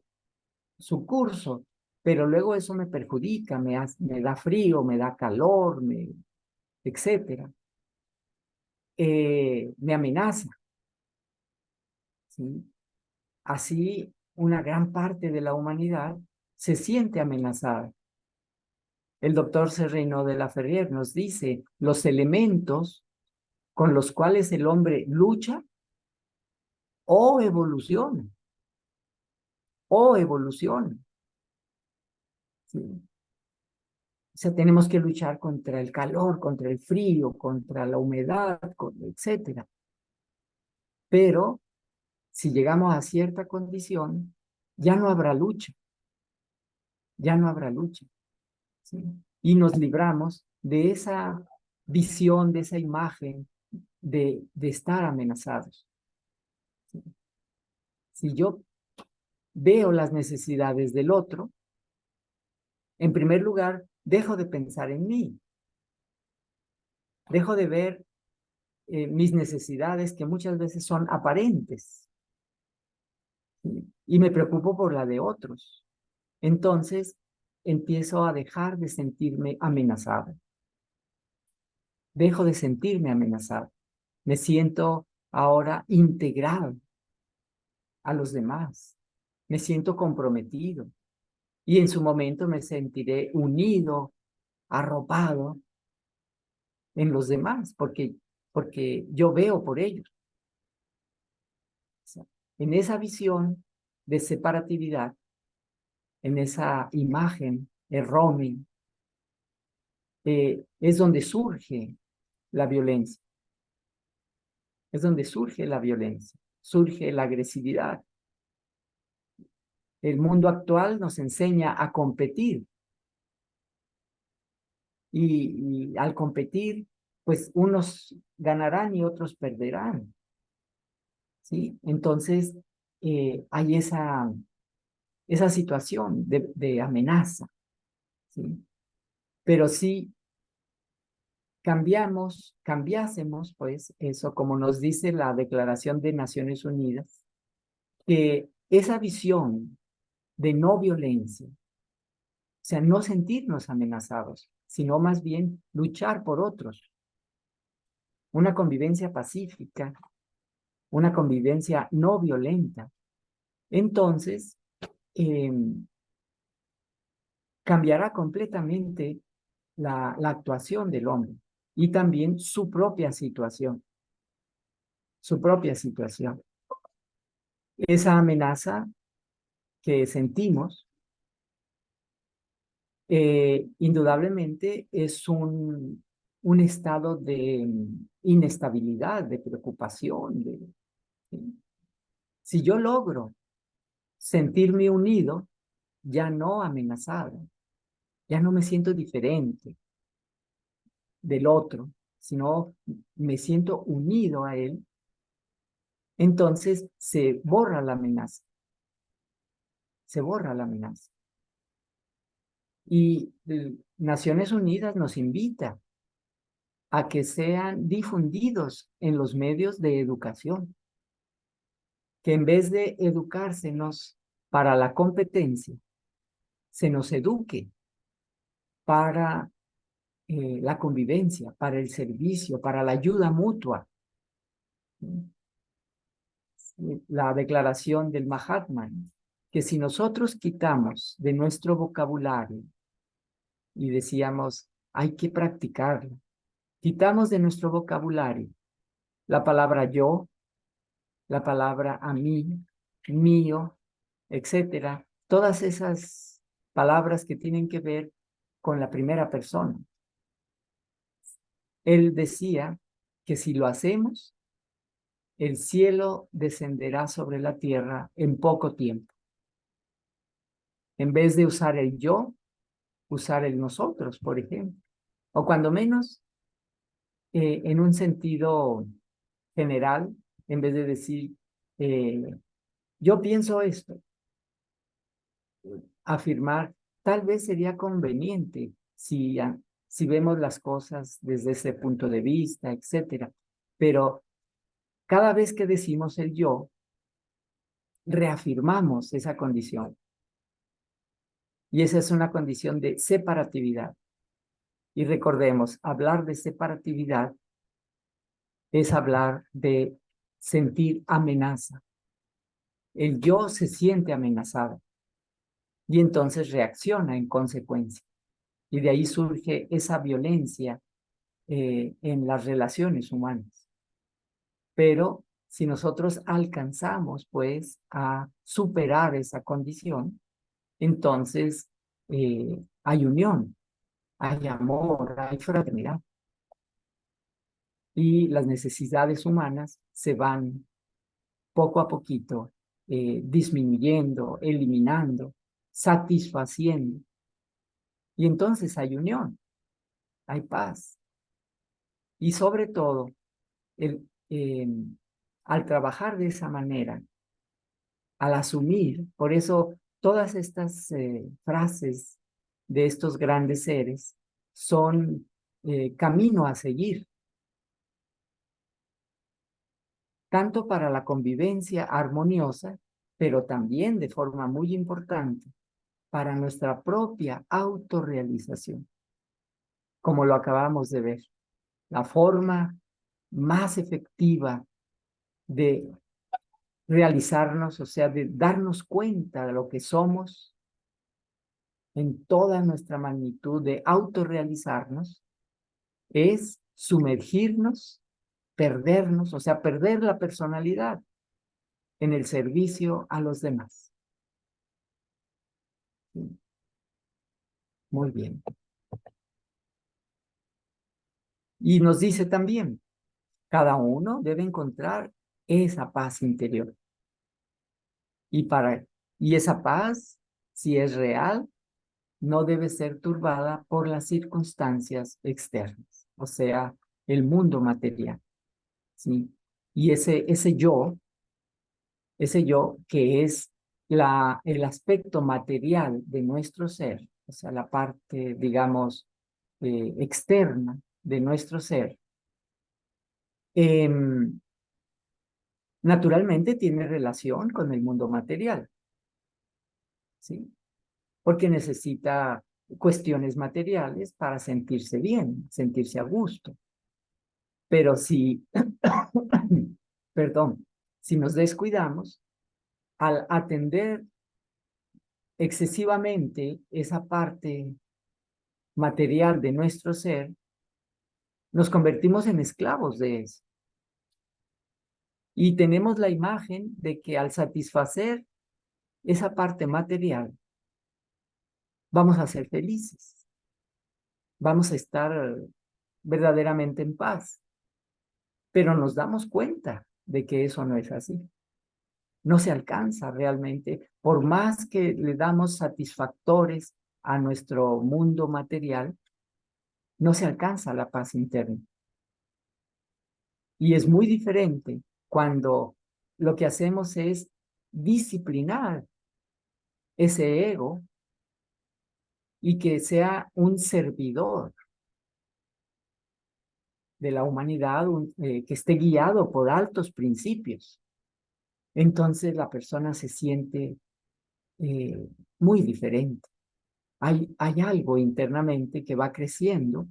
su curso, pero luego eso me perjudica, me da frío, me da calor, etcétera. Me amenaza. ¿Sí? Así, una gran parte de la humanidad se siente amenazada. El doctor Serreno de la Ferrier nos dice los elementos con los cuales el hombre lucha o evoluciona, o evoluciona. ¿Sí? O sea, tenemos que luchar contra el calor, contra el frío, contra la humedad, etcétera. Pero si llegamos a cierta condición, ya no habrá lucha, ya no habrá lucha. ¿Sí? Y nos libramos de esa visión, de esa imagen de estar amenazados. ¿Sí? Si yo veo las necesidades del otro, en primer lugar, dejo de pensar en mí, dejo de ver mis necesidades que muchas veces son aparentes, ¿sí? Y me preocupo por la de otros. Entonces, empiezo a dejar de sentirme amenazado. Dejo de sentirme amenazado. Me siento ahora integrado a los demás. Me siento comprometido. Y en su momento me sentiré unido, arropado en los demás, porque yo veo por ellos. O sea, en esa visión de separatividad, en esa imagen errónea, es donde surge la violencia. Es donde surge la violencia, surge la agresividad. El mundo actual nos enseña a competir y al competir, pues unos ganarán y otros perderán. ¿Sí? Entonces, hay esa situación de amenaza. ¿Sí? Pero si cambiásemos, pues eso, como nos dice la Declaración de Naciones Unidas, que esa visión de no violencia, o sea, no sentirnos amenazados, sino más bien luchar por otros. Una convivencia pacífica, una convivencia no violenta. Entonces, cambiará completamente la actuación del hombre y también su propia situación. Su propia situación. Esa amenaza que sentimos, indudablemente es un estado de inestabilidad, de preocupación. ¿Sí? Si yo logro sentirme unido, ya no amenazado, ya no me siento diferente del otro, sino me siento unido a él, entonces se borra la amenaza, se borra la amenaza. Y Naciones Unidas nos invita a que sean difundidos en los medios de educación, que en vez de educársenos para la competencia, se nos eduque para la convivencia, para el servicio, para la ayuda mutua. La declaración del Mahatma, que si nosotros quitamos de nuestro vocabulario y decíamos, hay que practicarlo, quitamos de nuestro vocabulario la palabra yo, la palabra a mí, mío, etcétera, todas esas palabras que tienen que ver con la primera persona. Él decía que si lo hacemos, el cielo descenderá sobre la tierra en poco tiempo. En vez de usar el yo, usar el nosotros, por ejemplo. O cuando menos, en un sentido general, en vez de decir, yo pienso esto, afirmar, tal vez sería conveniente si vemos las cosas desde ese punto de vista, etcétera. Pero cada vez que decimos el yo, reafirmamos esa condición. Y esa es una condición de separatividad. Y recordemos, hablar de separatividad es hablar de sentir amenaza. El yo se siente amenazado y entonces reacciona en consecuencia. Y de ahí surge esa violencia en las relaciones humanas. Pero si nosotros alcanzamos, pues, a superar esa condición, entonces hay unión, hay amor, hay fraternidad. Y las necesidades humanas se van poco a poquito disminuyendo, eliminando, satisfaciendo. Y entonces hay unión, hay paz. Y sobre todo, el, al trabajar de esa manera, al asumir, por eso todas estas frases de estos grandes seres son camino a seguir, tanto para la convivencia armoniosa, pero también de forma muy importante para nuestra propia autorrealización, como lo acabamos de ver. La forma más efectiva de realizarnos, o sea, de darnos cuenta de lo que somos en toda nuestra magnitud, de autorrealizarnos, es sumergirnos, perdernos, o sea, perder la personalidad en el servicio a los demás. ¿Sí? Muy bien. Y nos dice también, cada uno debe encontrar esa paz interior. Y esa paz, si es real, no debe ser turbada por las circunstancias externas, o sea, el mundo material, ¿sí? Y ese yo que es el aspecto material de nuestro ser, o sea, la parte, digamos, externa de nuestro ser, naturalmente tiene relación con el mundo material, ¿sí? Porque necesita cuestiones materiales para sentirse bien, sentirse a gusto. Pero si, perdón, si nos descuidamos, al atender excesivamente esa parte material de nuestro ser, nos convertimos en esclavos de eso. Y tenemos la imagen de que al satisfacer esa parte material, vamos a ser felices, vamos a estar verdaderamente en paz. Pero nos damos cuenta de que eso no es así. no se alcanza realmente, por más que le damos satisfactores a nuestro mundo material, no se alcanza la paz interna. Y es muy diferente cuando lo que hacemos es disciplinar ese ego y que sea un servidor de la humanidad, que esté guiado por altos principios. Entonces la persona se siente muy diferente. Hay algo internamente que va creciendo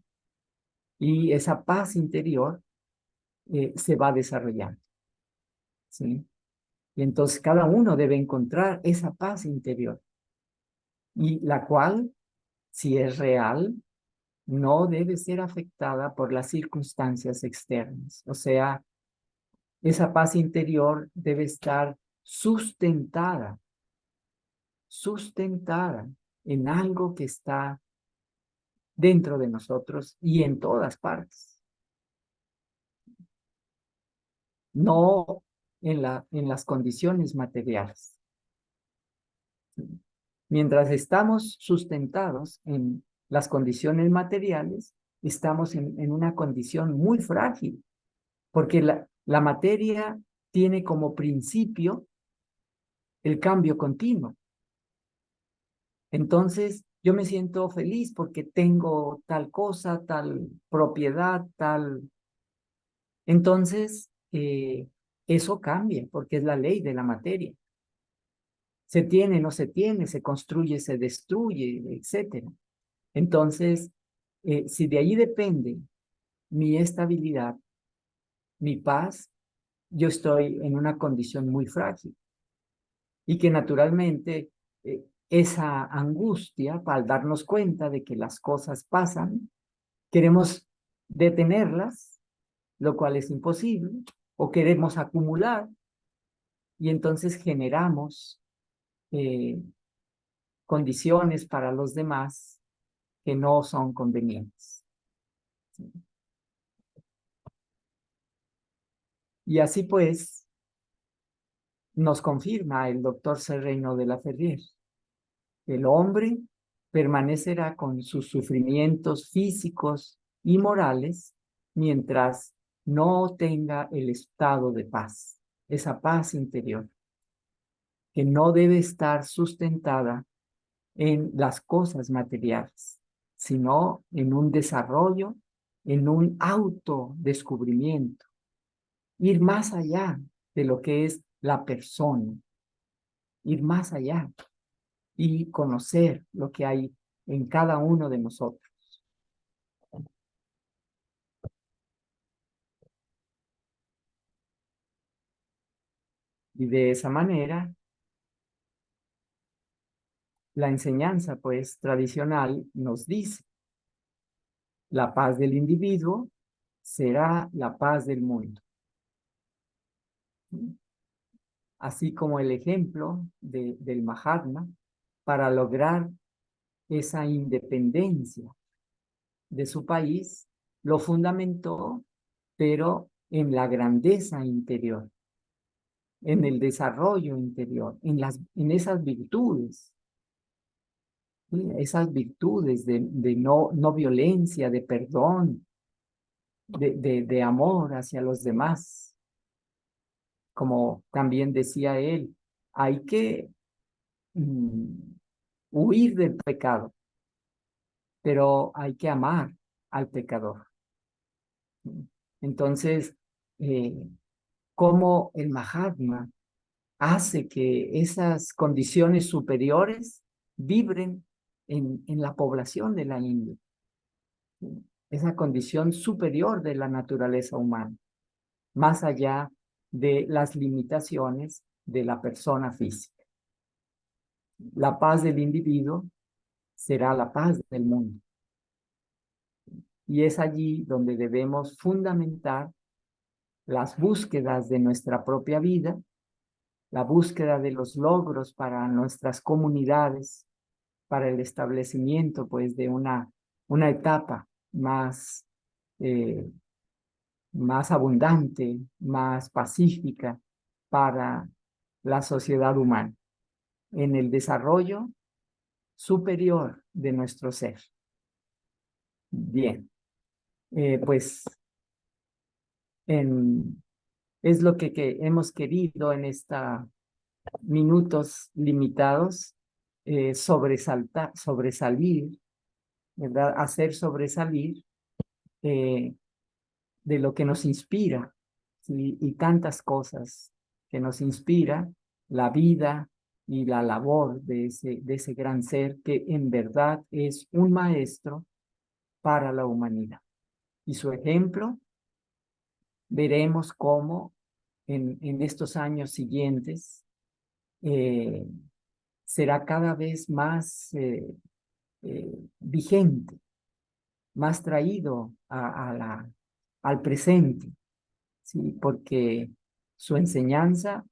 y esa paz interior se va desarrollando, ¿sí? Y entonces cada uno debe encontrar esa paz interior y la cual, si es real, no debe ser afectada por las circunstancias externas. O sea, esa paz interior debe estar sustentada en algo que está dentro de nosotros y en todas partes, no en las condiciones materiales. Mientras estamos sustentados en las condiciones materiales, estamos en una condición muy frágil, porque la materia tiene como principio el cambio continuo. Entonces, yo me siento feliz porque tengo tal cosa, tal propiedad, tal. Entonces, eso cambia porque es la ley de la materia. Se tiene, no se tiene, se construye, se destruye, etcétera. Entonces, si de ahí depende mi estabilidad, mi paz, yo estoy en una condición muy frágil y que naturalmente esa angustia, al darnos cuenta de que las cosas pasan, queremos detenerlas, lo cual es imposible, o queremos acumular y entonces generamos eh, condiciones para los demás que no son convenientes. Y así pues, nos confirma el doctor Serreno de la Ferrier. El hombre permanecerá con sus sufrimientos físicos y morales mientras no tenga el estado de paz, esa paz interior, que no debe estar sustentada en las cosas materiales, sino en un desarrollo, en un autodescubrimiento, ir más allá de lo que es la persona, ir más allá y conocer lo que hay en cada uno de nosotros. Y de esa manera, la enseñanza, pues, tradicional nos dice, la paz del individuo será la paz del mundo. Así como el ejemplo del Mahatma para lograr esa independencia de su país, lo fundamentó, pero en la grandeza interior, en el desarrollo interior, en esas virtudes, ¿sí? Esas virtudes de no violencia, de perdón, de amor hacia los demás. Como también decía él, hay que mm, huir del pecado, pero hay que amar al pecador. Entonces, eh, cómo el Mahatma hace que esas condiciones superiores vibren en la población de la India, esa condición superior de la naturaleza humana, más allá de las limitaciones de la persona física. La paz del individuo será la paz del mundo. Y es allí donde debemos fundamentar las búsquedas de nuestra propia vida, la búsqueda de los logros para nuestras comunidades, para el establecimiento, pues, de una etapa eh, más abundante, más pacífica para la sociedad humana, en el desarrollo superior de nuestro ser. Bien, pues es lo que hemos querido en estos minutos limitados, sobresalir, ¿verdad? Hacer sobresalir de lo que nos inspira, ¿sí? Y tantas cosas que nos inspira la vida y la labor de ese gran ser que en verdad es un maestro para la humanidad. Y su ejemplo, veremos cómo en estos años siguientes eh, será cada vez más vigente, más traído al presente, ¿sí? Porque su enseñanza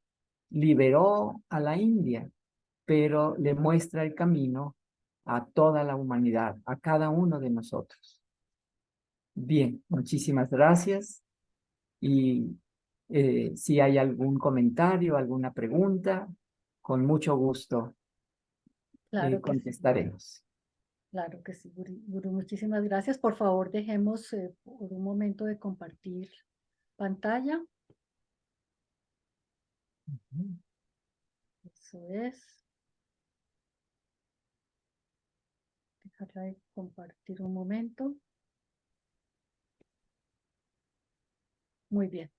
liberó a la India, pero le muestra el camino a toda la humanidad, a cada uno de nosotros. Bien, muchísimas gracias. Y si hay algún comentario, alguna pregunta, con mucho gusto Claro que sí, contestaremos. claro que sí, Gurú, muchísimas gracias. Por favor, dejemos por un momento de compartir pantalla. Eso es. Dejarla de compartir un momento. Muy bien.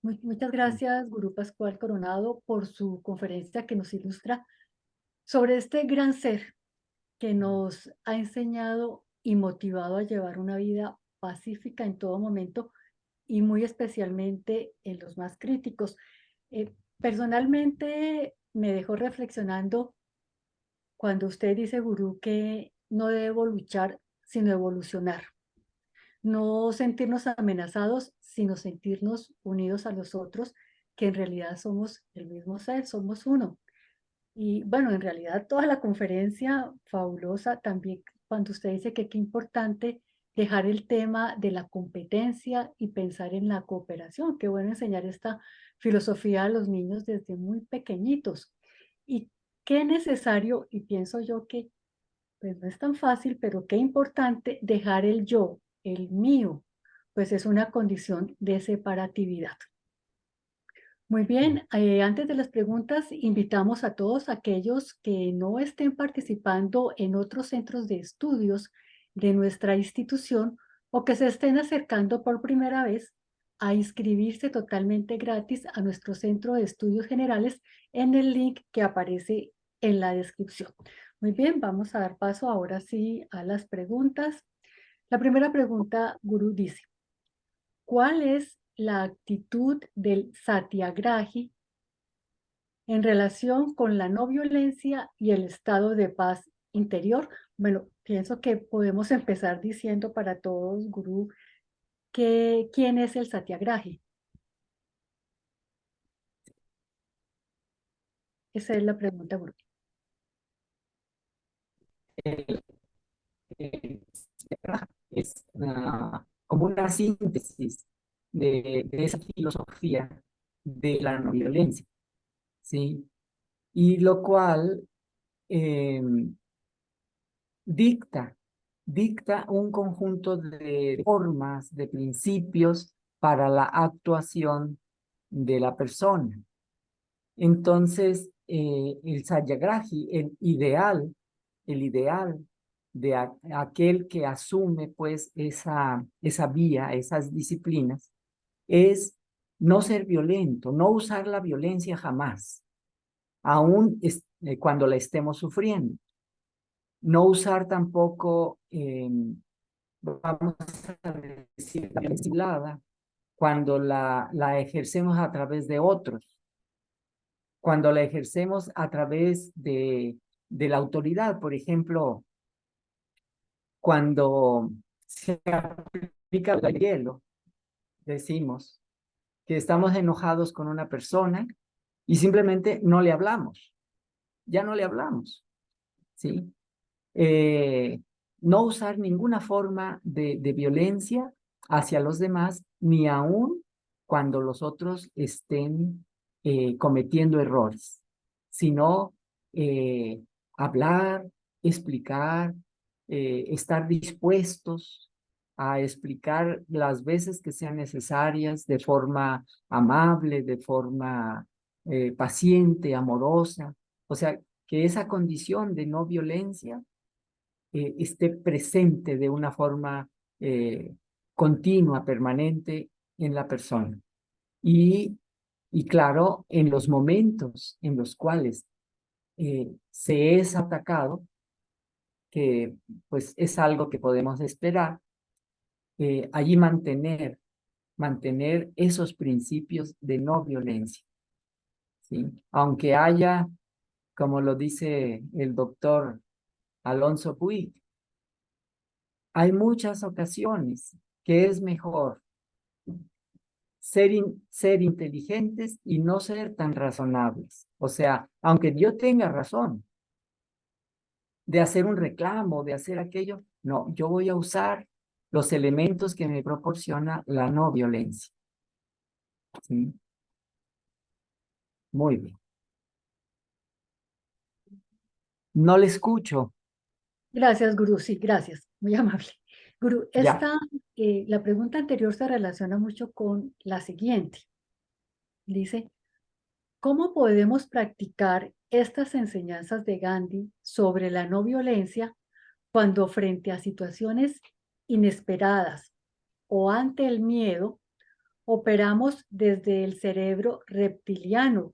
Muchas gracias, Gurú Pascual Coronado, por su conferencia que nos ilustra sobre este gran ser que nos ha enseñado y motivado a llevar una vida pacífica en todo momento y muy especialmente en los más críticos. Personalmente me dejó reflexionando cuando usted dice, Gurú, que no debo luchar, sino evolucionar. No sentirnos amenazados, sino sentirnos unidos a los otros, que en realidad somos el mismo ser, somos uno. Y bueno, en realidad toda la conferencia fabulosa también cuando usted dice que qué importante dejar el tema de la competencia y pensar en la cooperación. Qué bueno enseñar esta filosofía a los niños desde muy pequeñitos. Y qué necesario, y pienso yo que pues no es tan fácil, pero qué importante dejar el yo, el mío, pues es una condición de separatividad. Muy bien, antes de las preguntas, invitamos a todos aquellos que no estén participando en otros centros de estudios de nuestra institución o que se estén acercando por primera vez a inscribirse totalmente gratis a nuestro centro de estudios generales en el link que aparece en la descripción. Muy bien, vamos a dar paso ahora sí a las preguntas. La primera pregunta, Gurú, dice, ¿cuál es la actitud del Satyagrahi en relación con la no violencia y el estado de paz interior? Bueno, pienso que podemos empezar diciendo para todos, Gurú, que quién es el Satyagrahi. Esa es la pregunta, Gurú. El- el- es como una síntesis de esa filosofía de la no violencia, ¿sí? Y lo cual eh, dicta, dicta un conjunto de formas, de principios para la actuación de la persona. Entonces, el Satyagrahi, el ideal de aquel que asume pues esa vía, esas disciplinas, es no ser violento, no usar la violencia jamás, aun cuando la estemos sufriendo. No usar tampoco, vamos a decir, la violencia aislada cuando la ejercemos a través de otros, cuando la ejercemos a través de la autoridad. Por ejemplo, cuando se aplica el hielo, decimos que estamos enojados con una persona y simplemente no le hablamos, ya no le hablamos, ¿sí? No usar ninguna forma de violencia hacia los demás, ni aun cuando los otros estén cometiendo errores, sino hablar, explicar, estar dispuestos a explicar las veces que sean necesarias de forma amable, de forma paciente, amorosa. O sea, que esa condición de no violencia esté presente de una forma continua, permanente en la persona. Y claro, en los momentos en los cuales se es atacado, que pues es algo que podemos esperar, allí mantener esos principios de no violencia, ¿sí? Aunque haya, como lo dice el doctor Alonso Puig, hay muchas ocasiones que es mejor ser inteligentes y no ser tan razonables. O sea, aunque yo tenga razón de hacer un reclamo, de hacer aquello, no, yo voy a usar los elementos que me proporciona la no violencia. ¿Sí? Muy bien. No le escucho. Gracias, Gurú. Sí, gracias. Muy amable. Gurú, Ya. la pregunta anterior se relaciona mucho con la siguiente. Dice, ¿cómo podemos practicar estas enseñanzas de Gandhi sobre la no violencia cuando frente a situaciones inesperadas o ante el miedo operamos desde el cerebro reptiliano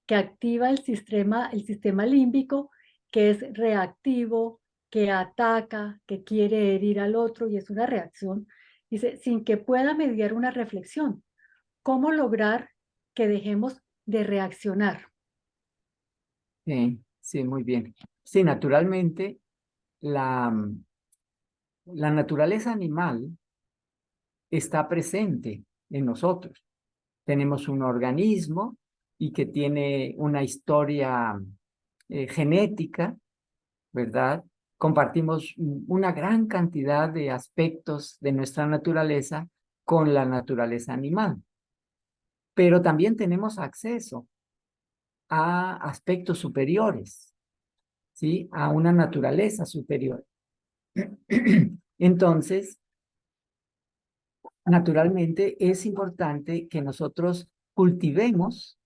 que activa el sistema límbico que es reactivo, que ataca, que quiere herir al otro y es una reacción? Dice, sin que pueda mediar una reflexión. ¿Cómo lograr que dejemos de reaccionar? Sí, sí, muy bien. Sí, naturalmente, la, la naturaleza animal está presente en nosotros. Tenemos un organismo y que tiene una historia genética, ¿verdad? Compartimos una gran cantidad de aspectos de nuestra naturaleza con la naturaleza animal, pero también tenemos acceso a aspectos superiores, ¿sí? A una naturaleza superior. Entonces, naturalmente es importante que nosotros cultivemos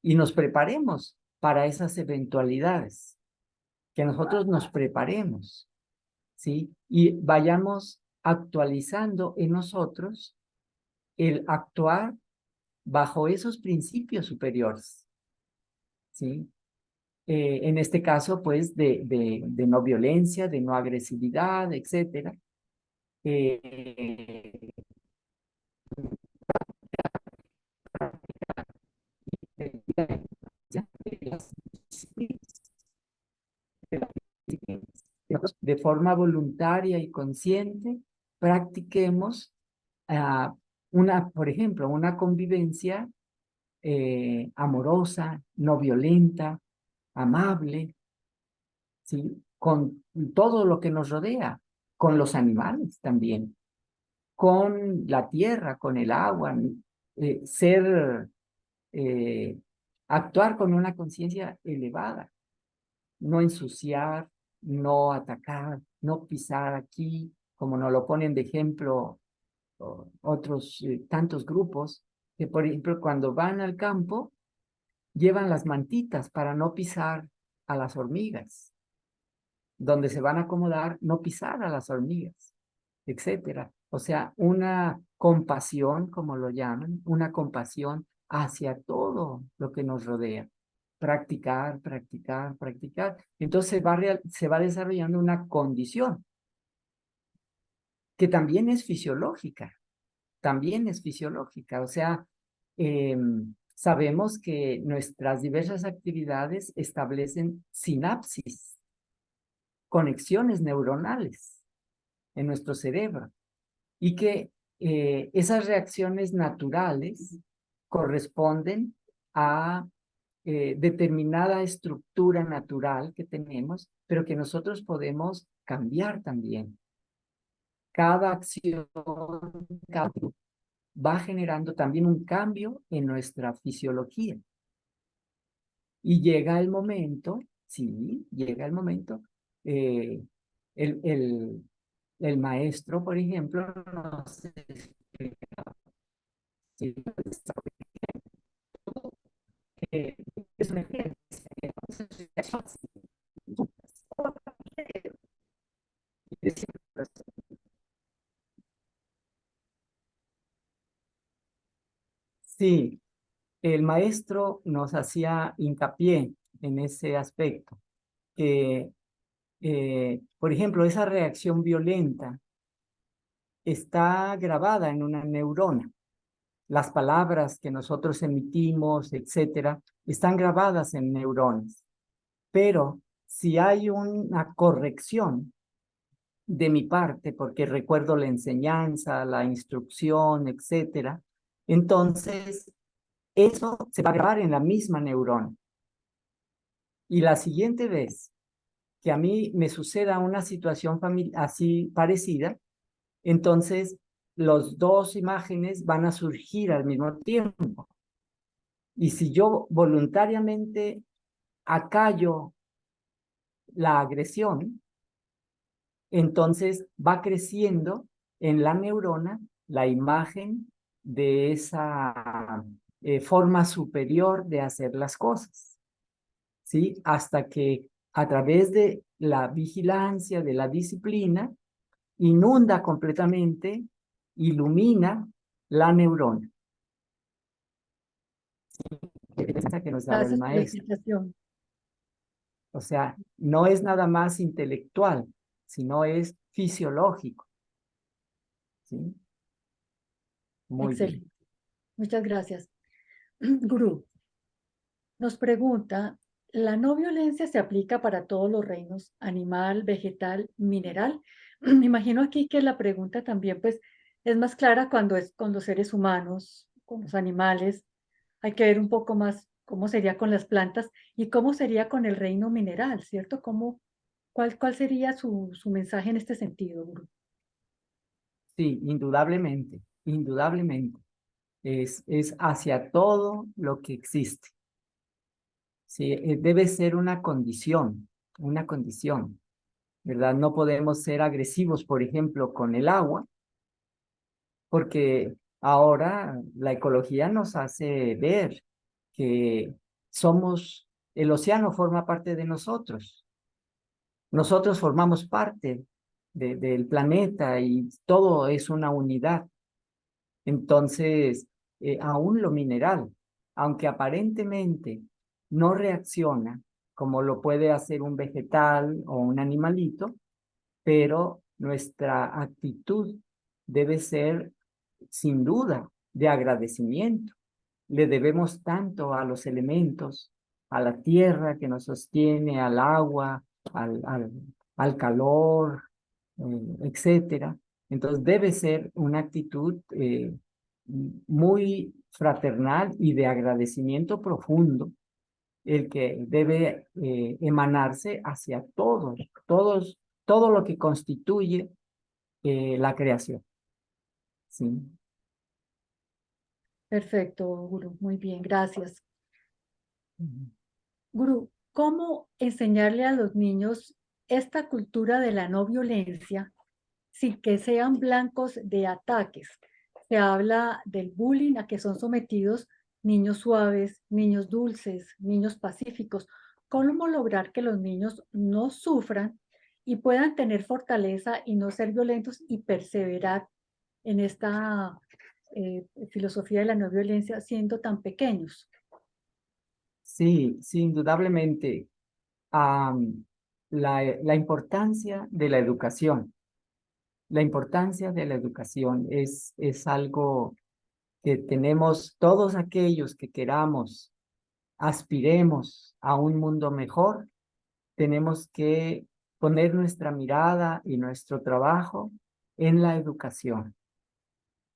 y nos preparemos para esas eventualidades, que nosotros nos preparemos, ¿sí? Y vayamos actualizando en nosotros el actuar bajo esos principios superiores, ¿sí? En este caso, pues, de no violencia, de no agresividad, etcétera. Eh, de forma voluntaria y consciente, practiquemos por ejemplo, una convivencia amorosa, no violenta, amable, ¿sí? Con todo lo que nos rodea, con los animales también, con la tierra, con el agua, ser, eh, actuar con una conciencia elevada, no ensuciar, no atacar, no pisar aquí, como nos lo ponen de ejemplo otros tantos grupos, que por ejemplo cuando van al campo llevan las mantitas para no pisar a las hormigas, donde se van a acomodar, no pisar a las hormigas, etcétera. O sea, una compasión, como lo llaman, una compasión hacia todo lo que nos rodea. Practicar, practicar, practicar. Entonces se va desarrollando una condición que también es fisiológica. O sea, sabemos que nuestras diversas actividades establecen sinapsis, conexiones neuronales en nuestro cerebro y que esas reacciones naturales corresponden a determinada estructura natural que tenemos, pero que nosotros podemos cambiar también. Cada acción va generando también un cambio en nuestra fisiología. Y llega el momento, sí, llega el momento, eh, el, el, el maestro, por ejemplo, nos explica, sí, eh, es una emergencia, entonces, sí, el maestro nos hacía hincapié en ese aspecto, que, por ejemplo, esa reacción violenta está grabada en una neurona. Las palabras que nosotros emitimos, etcétera, están grabadas en neuronas. Pero si hay una corrección de mi parte, porque recuerdo la enseñanza, la instrucción, etcétera, entonces eso se va a grabar en la misma neurona. Y la siguiente vez que a mí me suceda una situación así parecida, entonces las dos imágenes van a surgir al mismo tiempo. Y si yo voluntariamente acallo la agresión, entonces va creciendo en la neurona la imagen de esa forma superior de hacer las cosas, ¿sí? Hasta que a través de la vigilancia, de la disciplina, inunda completamente, ilumina la neurona. Esa que nos daba el Gracias por la maestro. explicación. O sea, no es nada más intelectual, sino es fisiológico, ¿sí? Muy bien. Excelente. Muchas gracias. Gurú, nos pregunta, ¿la no violencia se aplica para todos los reinos, animal, vegetal, mineral? Me imagino aquí que la pregunta también pues es más clara cuando es con los seres humanos, con los animales. Hay que ver un poco más cómo sería con las plantas y cómo sería con el reino mineral, ¿cierto? ¿Cuál sería su mensaje en este sentido, Gurú? Sí, indudablemente, indudablemente. Es hacia todo lo que existe. Sí, debe ser una condición, ¿verdad? No podemos ser agresivos, por ejemplo, con el agua, porque ahora la ecología nos hace ver que somos, el océano forma parte de nosotros. Nosotros formamos parte del planeta y todo es una unidad. Entonces, aún lo mineral, aunque aparentemente no reacciona como lo puede hacer un vegetal o un animalito, pero nuestra actitud debe ser, sin duda, de agradecimiento. Le debemos tanto a los elementos, a la tierra que nos sostiene, al agua, al calor, etcétera. Entonces debe ser una actitud muy fraternal y de agradecimiento profundo el que debe emanarse hacia todo lo que constituye la creación. ¿Sí? Perfecto, Gurú. Muy bien, gracias. Ujú. Gurú, ¿cómo enseñarle a los niños esta cultura de la no violencia sin que sean blancos de ataques? Se habla del bullying a que son sometidos niños suaves, niños dulces, niños pacíficos. ¿Cómo lograr que los niños no sufran y puedan tener fortaleza y no ser violentos y perseverar en esta filosofía de la no violencia siendo tan pequeños? Sí, sí, indudablemente. La importancia de la educación. La importancia de la educación es algo que tenemos todos aquellos que queramos, aspiremos a un mundo mejor, tenemos que poner nuestra mirada y nuestro trabajo en la educación,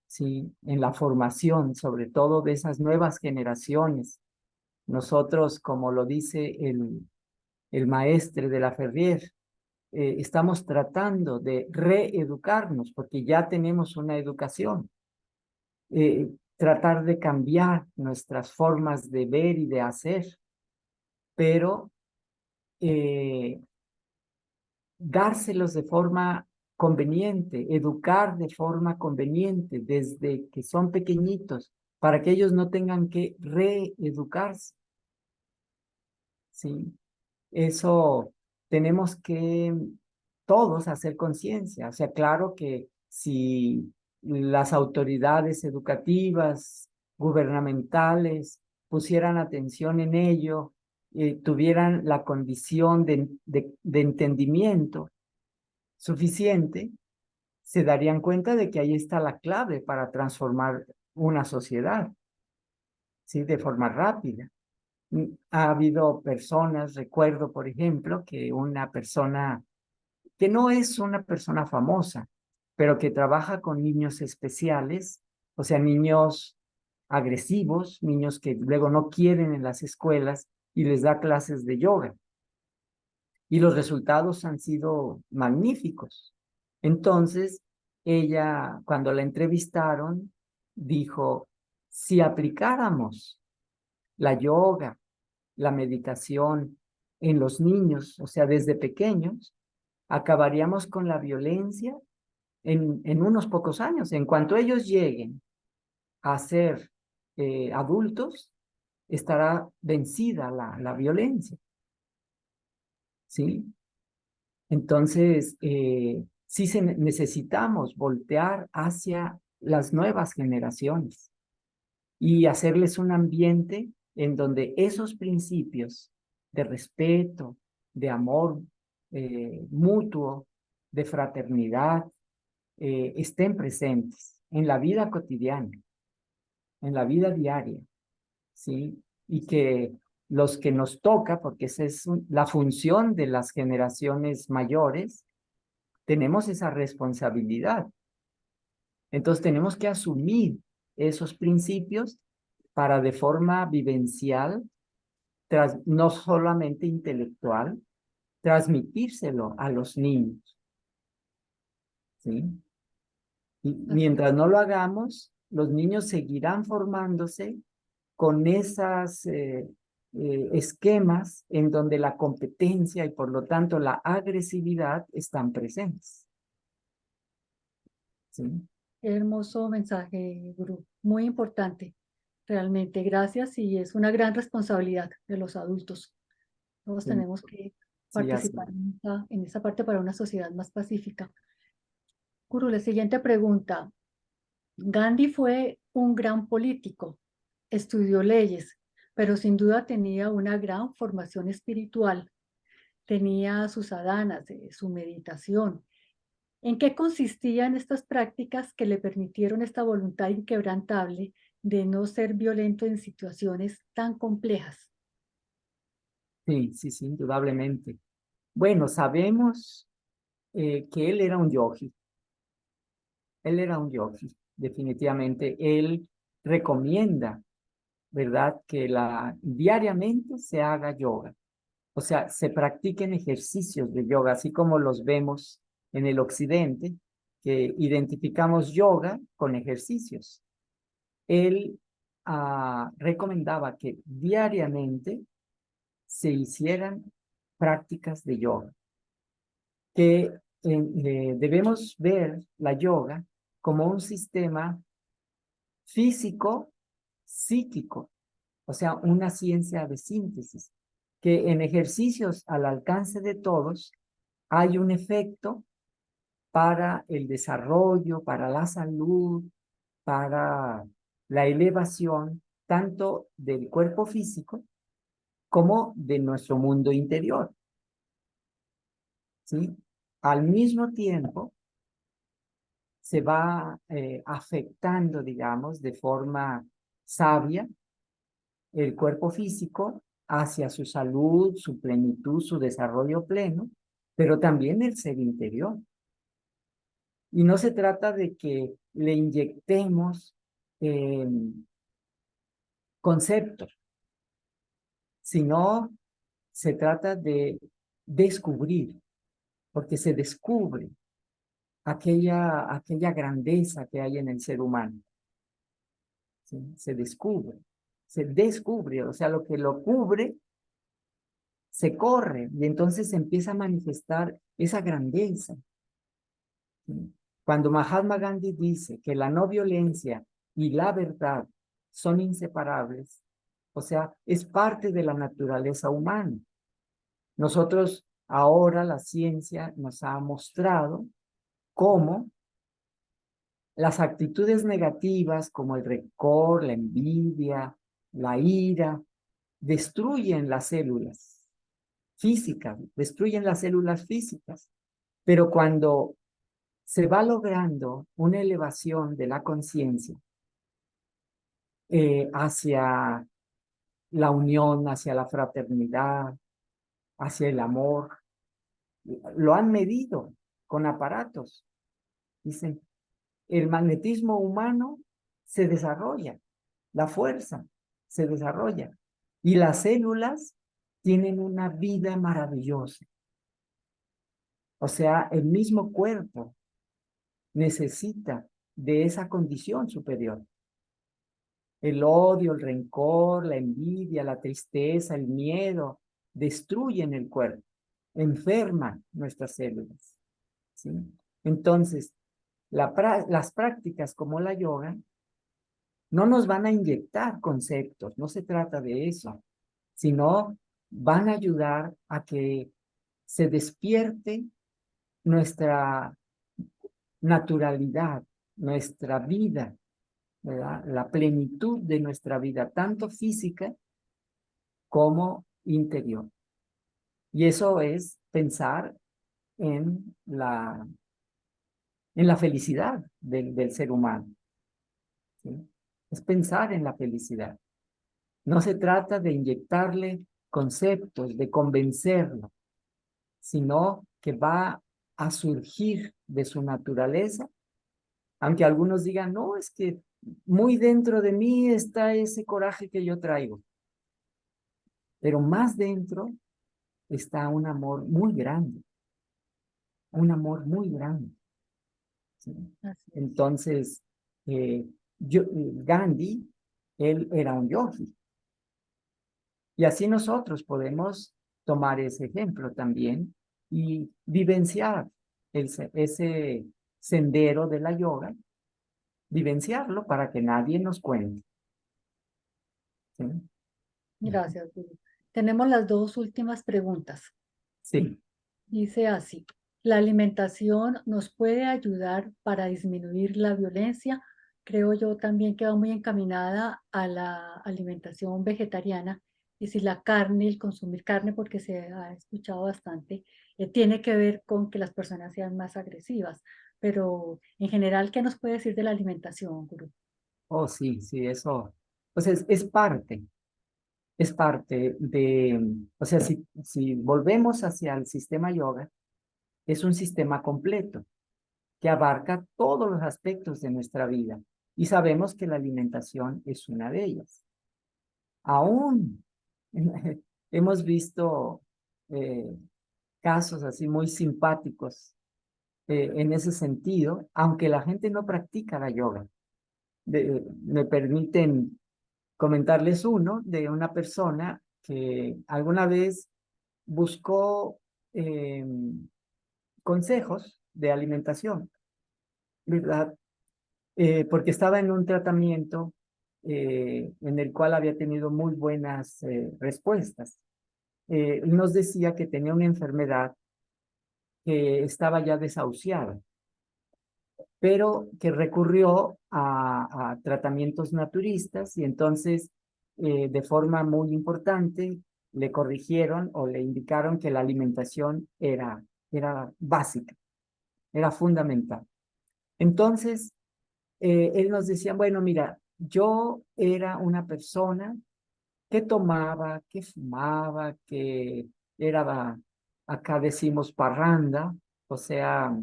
¿sí? En la formación, sobre todo de esas nuevas generaciones. Nosotros, como lo dice el maestre de la Ferrier, estamos tratando de reeducarnos porque ya tenemos una educación, tratar de cambiar nuestras formas de ver y de hacer, pero dárselos de forma conveniente, educar de forma conveniente desde que son pequeñitos, para que ellos no tengan que reeducarse, ¿sí? Eso tenemos que todos hacer conciencia. O sea, claro que si las autoridades educativas, gubernamentales, pusieran atención en ello, tuvieran la condición de entendimiento suficiente, se darían cuenta de que ahí está la clave para transformar una sociedad, ¿sí? De forma rápida. Ha habido personas, recuerdo, por ejemplo, que una persona que no es una persona famosa, pero que trabaja con niños especiales, o sea, niños agresivos, niños que luego no quieren en las escuelas y les da clases de yoga. Y los resultados han sido magníficos. Entonces, ella, cuando la entrevistaron, dijo, si aplicáramos la yoga, la meditación en los niños, o sea, desde pequeños, acabaríamos con la violencia en unos pocos años. En cuanto ellos lleguen a ser adultos, estará vencida la violencia, ¿sí? Entonces, sí necesitamos voltear hacia las nuevas generaciones y hacerles un ambiente en donde esos principios de respeto, de amor mutuo, de fraternidad, estén presentes en la vida cotidiana, en la vida diaria, ¿sí? Y que los que nos toca, porque esa es la función de las generaciones mayores, tenemos esa responsabilidad. Entonces tenemos que asumir esos principios para de forma vivencial, no solamente intelectual, transmitírselo a los niños, ¿sí? Y mientras no lo hagamos, los niños seguirán formándose con esas esquemas en donde la competencia y por lo tanto la agresividad están presentes, ¿sí? Qué hermoso mensaje, Guru. Muy importante, realmente. Gracias y es una gran responsabilidad de los adultos. Todos Sí, tenemos que sí, así. participar en esa parte para una sociedad más pacífica. Guru, la siguiente pregunta. Gandhi fue un gran político, estudió leyes, pero sin duda tenía una gran formación espiritual. Tenía sus sadhanas, su meditación. ¿En qué consistían estas prácticas que le permitieron esta voluntad inquebrantable de no ser violento en situaciones tan complejas? Sí, sí, sí, indudablemente. Bueno, sabemos que él era un yogi. Él era un yogi, definitivamente. Él recomienda, ¿verdad?, que diariamente se haga yoga. O sea, se practiquen ejercicios de yoga, así como los vemos en el occidente, que identificamos yoga con ejercicios. Él recomendaba que diariamente se hicieran prácticas de yoga, que debemos ver la yoga como un sistema físico, psíquico, o sea, una ciencia de síntesis, que en ejercicios al alcance de todos hay un efecto para el desarrollo, para la salud, para la elevación, tanto del cuerpo físico como de nuestro mundo interior, ¿sí? Al mismo tiempo, se va afectando, digamos, de forma sabia el cuerpo físico hacia su salud, su plenitud, su desarrollo pleno, pero también el ser interior. Y no se trata de que le inyectemos eh, conceptos, sino se trata de descubrir, porque se descubre aquella grandeza que hay en el ser humano. ¿Sí? Se descubre, o sea, lo que lo cubre se corre y entonces se empieza a manifestar esa grandeza. ¿Sí? Cuando Mahatma Gandhi dice que la no violencia y la verdad son inseparables, o sea, es parte de la naturaleza humana. Nosotros ahora la ciencia nos ha mostrado cómo las actitudes negativas como el rencor, la envidia, la ira, destruyen las células físicas, destruyen las células físicas. Pero cuando se va logrando una elevación de la conciencia hacia la unión, hacia la fraternidad, hacia el amor, lo han medido con aparatos. Dicen, el magnetismo humano se desarrolla, la fuerza se desarrolla y las células tienen una vida maravillosa. O sea, el mismo cuerpo necesita de esa condición superior. El odio, el rencor, la envidia, la tristeza, el miedo destruyen el cuerpo, enferman nuestras células. ¿Sí? Entonces, las prácticas como la yoga no nos van a inyectar conceptos, no se trata de eso, sino van a ayudar a que se despierte nuestra naturalidad, nuestra vida, ¿verdad? La plenitud de nuestra vida, tanto física como interior. Y eso es pensar en la felicidad del ser humano. ¿Sí? Es pensar en la felicidad. No se trata de inyectarle conceptos, de convencerlo, sino que va a surgir de su naturaleza, aunque algunos digan, no, es que muy dentro de mí está ese coraje que yo traigo, pero más dentro está un amor muy grande, un amor muy grande. ¿Sí? Así es. Entonces, eh, Gandhi, él era un yogi, y así nosotros podemos tomar ese ejemplo también y vivenciar ese sendero de la yoga, vivenciarlo para que nadie nos cuente. ¿Sí? Gracias, Guru. Tenemos las dos últimas preguntas. Sí. Dice así, ¿la alimentación nos puede ayudar para disminuir la violencia? Creo yo también que va muy encaminada a la alimentación vegetariana y si la carne, el consumir carne, porque se ha escuchado bastante, tiene que ver con que las personas sean más agresivas. Pero en general, ¿qué nos puede decir de la alimentación, Guru? Oh, sí, sí, eso. Pues es parte de, o sea, si volvemos hacia el sistema yoga, es un sistema completo que abarca todos los aspectos de nuestra vida. Y sabemos que la alimentación es una de ellas. Aún hemos visto eh, casos así muy simpáticos en ese sentido, aunque la gente no practica la yoga. Me permiten comentarles uno de una persona que alguna vez buscó eh, consejos de alimentación, ¿verdad? Porque estaba en un tratamiento en el cual había tenido muy buenas respuestas. Nos decía que tenía una enfermedad que estaba ya desahuciada, pero que recurrió a tratamientos naturistas y entonces de forma muy importante le corrigieron o le indicaron que la alimentación era básica, era fundamental. Entonces, él nos decía, bueno, mira, yo era una persona que tomaba, que fumaba, que era, acá decimos parranda, o sea,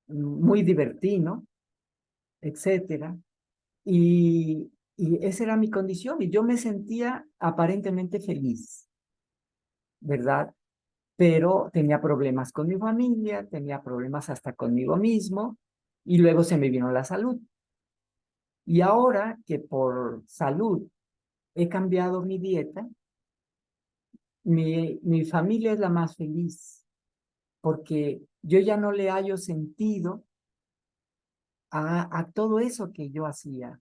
muy divertido, etcétera. Y esa era mi condición y yo me sentía aparentemente feliz, ¿verdad? Pero tenía problemas con mi familia, tenía problemas hasta conmigo mismo y luego se me vino la salud. Y ahora que por salud he cambiado mi dieta, mi familia es la más feliz, porque yo ya no le hallo sentido a todo eso que yo hacía.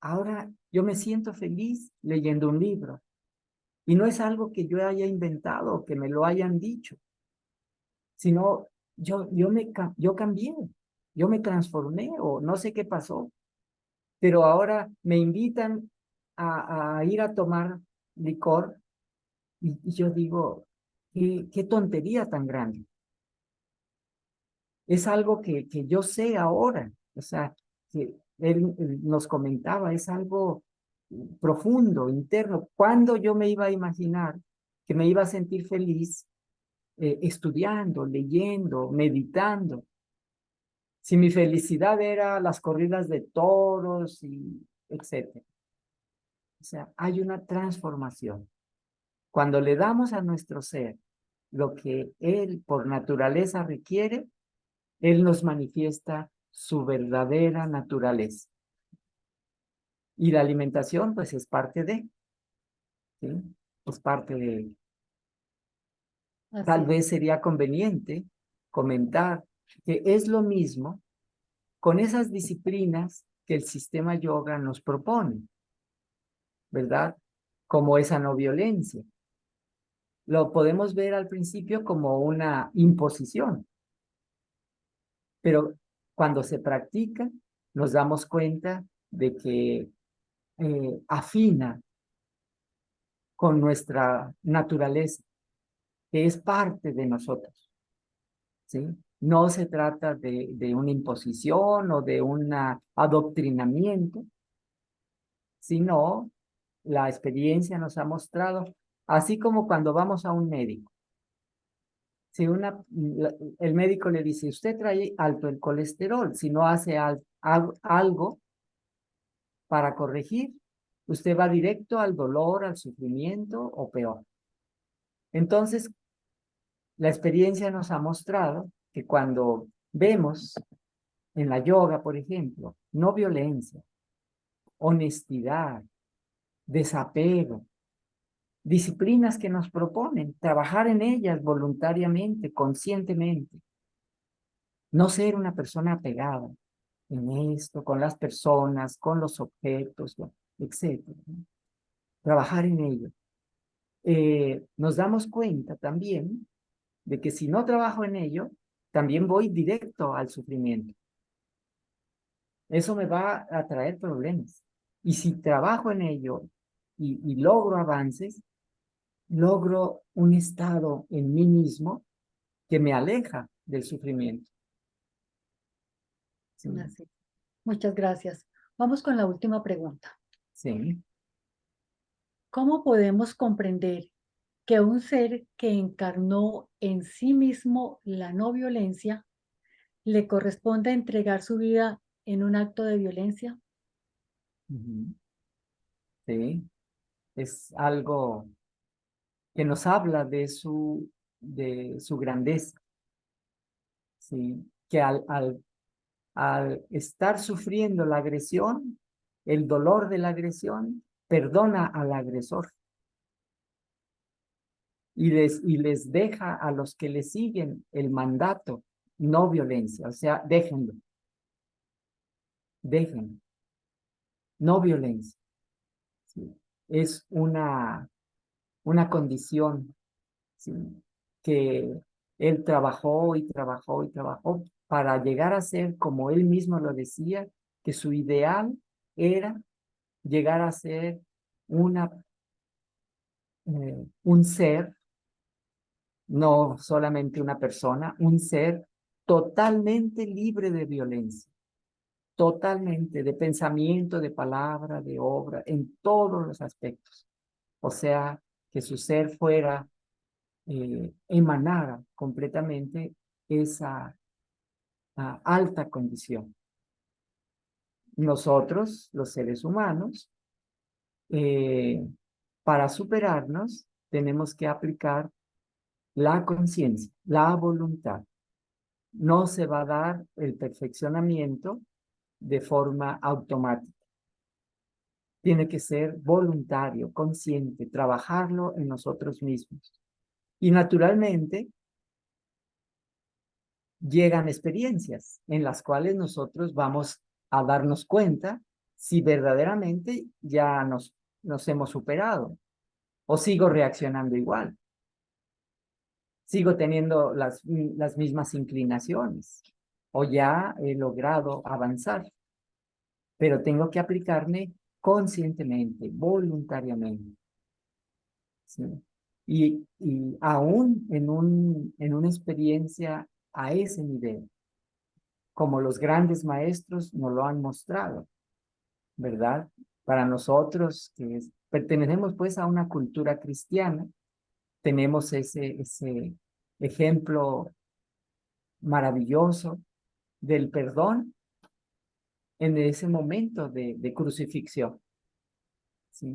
Ahora yo me siento feliz leyendo un libro. Y no es algo que yo haya inventado o que me lo hayan dicho, sino yo cambié, yo me transformé o no sé qué pasó, pero ahora me invitan a ir a tomar licor y yo digo, qué tontería tan grande. Es algo que yo sé ahora, o sea, que él nos comentaba, es algo profundo, interno. ¿Cuándo yo me iba a imaginar que me iba a sentir feliz estudiando, leyendo, meditando? Si mi felicidad era las corridas de toros y etcétera. O sea, hay una transformación. Cuando le damos a nuestro ser lo que él por naturaleza requiere, él nos manifiesta su verdadera naturaleza. Y la alimentación, pues, es parte de, ¿sí? Es parte de. Así Tal es. vez sería conveniente comentar que es lo mismo con esas disciplinas que el sistema yoga nos propone, ¿verdad? Como esa no violencia. Lo podemos ver al principio como una imposición, pero cuando se practica nos damos cuenta de que afina con nuestra naturaleza, que es parte de nosotros, ¿sí? No se trata de una imposición o de un adoctrinamiento, sino la experiencia nos ha mostrado, así como cuando vamos a un médico. Si el médico le dice, usted trae alto el colesterol, si no hace algo para corregir, usted va directo al dolor, al sufrimiento o peor. Entonces, la experiencia nos ha mostrado que cuando vemos en la yoga, por ejemplo, no violencia, honestidad, desapego, disciplinas que nos proponen, trabajar en ellas voluntariamente, conscientemente, no ser una persona apegada en esto, con las personas, con los objetos, etcétera. Trabajar en ello. Nos damos cuenta también de que si no trabajo en ello, también voy directo al sufrimiento. Eso me va a traer problemas. Y si trabajo en ello y logro avances, logro un estado en mí mismo que me aleja del sufrimiento. Sí, Así. Muchas gracias. Vamos con la última pregunta. sí. ¿Cómo podemos comprender que un ser que encarnó en sí mismo la no violencia le corresponde entregar su vida en un acto de violencia? Ujú, sí. Es algo que nos habla de su grandeza, ¿sí? Que al estar sufriendo la agresión, el dolor de la agresión, perdona al agresor y les deja a los que le siguen el mandato, no violencia, o sea, déjenlo, no violencia. ¿Sí? Es una condición, ¿sí? Que él trabajó y trabajó y trabajó para llegar a ser, como él mismo lo decía, que su ideal era llegar a ser una, un ser, no solamente una persona, un ser totalmente libre de violencia, totalmente de pensamiento, de palabra, de obra, en todos los aspectos. O sea, que su ser fuera, emanara completamente esa alta condición. Nosotros, los seres humanos, eh, para superarnos, tenemos que aplicar la conciencia, la voluntad. No se va a dar el perfeccionamiento de forma automática. tiene que ser voluntario, consciente, trabajarlo en nosotros mismos. Y naturalmente llegan experiencias en las cuales nosotros vamos a darnos cuenta si verdaderamente ya nos hemos superado o sigo reaccionando igual, sigo teniendo las mismas inclinaciones o ya he logrado avanzar, pero tengo que aplicarme conscientemente, voluntariamente. ¿Sí? Y aún en una experiencia a ese nivel, como los grandes maestros nos lo han mostrado, ¿verdad? Para nosotros pertenecemos pues a una cultura cristiana, tenemos ese ejemplo maravilloso del perdón en ese momento de crucifixión, ¿sí?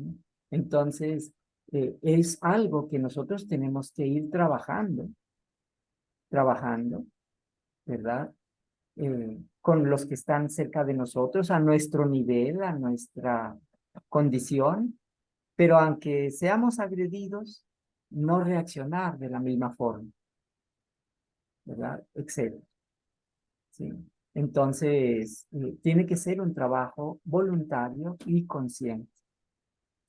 Entonces, es algo que nosotros tenemos que ir trabajando, ¿verdad? Con los que están cerca de nosotros, a nuestro nivel, a nuestra condición, pero aunque seamos agredidos, no reaccionar de la misma forma, ¿verdad? Etcétera. ¿Sí? Entonces, tiene que ser un trabajo voluntario y consciente,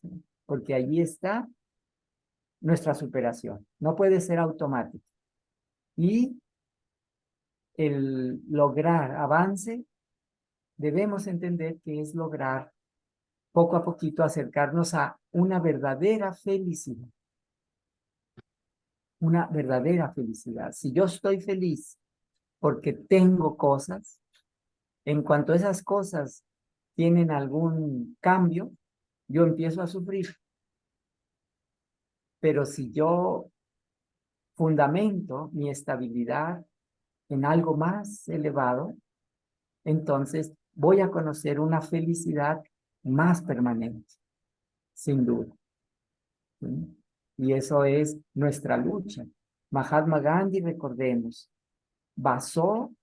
¿sí? Porque allí está nuestra superación. No puede ser automático. Y el lograr avance, debemos entender que es lograr poco a poquito acercarnos a una verdadera felicidad. Una verdadera felicidad. Si yo estoy feliz porque tengo cosas, en cuanto esas cosas tienen algún cambio, yo empiezo a sufrir. Pero si yo fundamento mi estabilidad en algo más elevado, entonces voy a conocer una felicidad más permanente, sin duda. ¿Sí? Y eso es nuestra lucha. Mahatma Gandhi, recordemos, basó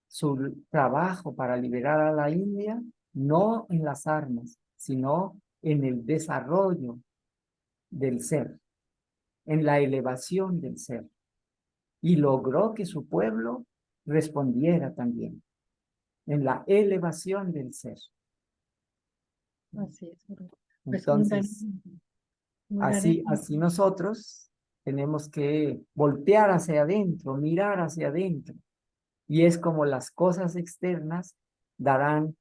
su trabajo para liberar a la India no en las armas, sino en el desarrollo del ser, en la elevación del ser. Y logró que su pueblo respondiera también en la elevación del ser. Así es, Gurú. Pues Entonces, un gran así ejemplo. nosotros tenemos que voltear hacia adentro, mirar hacia adentro. Y es como las cosas externas darán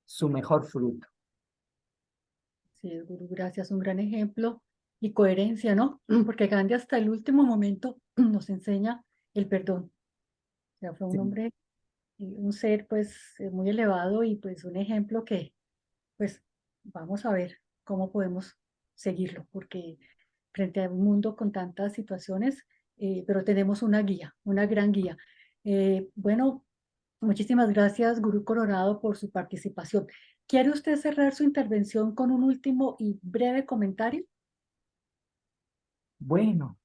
su mejor fruto. Sí, es, Gurú, gracias, un gran ejemplo y coherencia, ¿no? Porque Gandhi hasta el último momento nos enseña el perdón. O sea, fue un Sí, hombre, un ser pues muy elevado y pues un ejemplo que pues vamos a ver cómo podemos seguirlo, porque frente a un mundo con tantas situaciones, pero tenemos una guía, una gran guía. Bueno, muchísimas gracias, Gurú Coronado, por su participación. ¿Quiere usted cerrar su intervención con un último y breve comentario? bueno,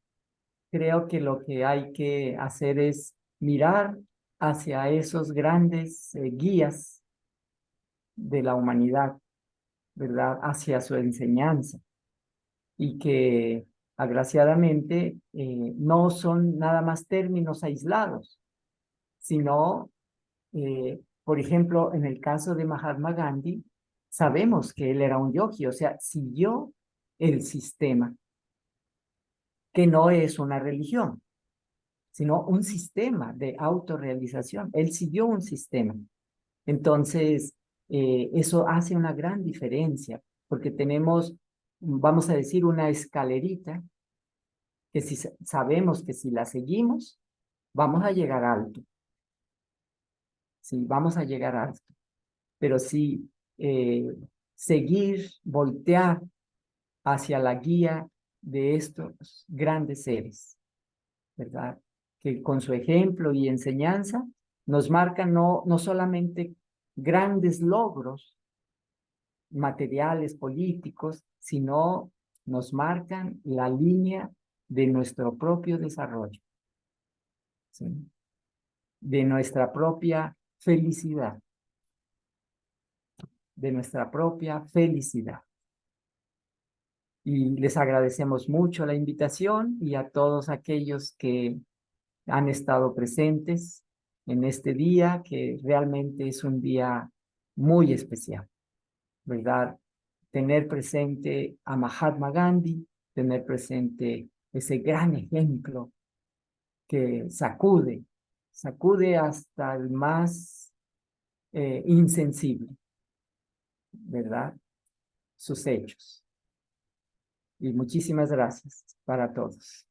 creo que lo que hay que hacer es mirar hacia esos grandes guías de la humanidad, ¿verdad? Hacia su enseñanza y que agraciadamente no son nada más términos aislados, sino, por ejemplo, en el caso de Mahatma Gandhi, sabemos que él era un yogi, o sea, siguió el sistema, que no es una religión, sino un sistema de autorrealización. Él siguió un sistema. Entonces, eso hace una gran diferencia, porque tenemos, vamos a decir, una escalerita que si sabemos que si la seguimos, vamos a llegar alto. Sí, vamos a llegar alto. Pero si seguir, voltear hacia la guía de estos grandes seres, ¿verdad? Que con su ejemplo y enseñanza nos marcan no solamente grandes logros materiales, políticos, sino nos marcan la línea de nuestro propio desarrollo, ¿sí? De nuestra propia felicidad, de nuestra propia felicidad. Y les agradecemos mucho la invitación y a todos aquellos que han estado presentes en este día, que realmente es un día muy especial, ¿verdad? Tener presente a Mahatma Gandhi, tener presente ese gran ejemplo que sacude hasta el más insensible, ¿verdad? Sus hechos. Y muchísimas gracias para todos.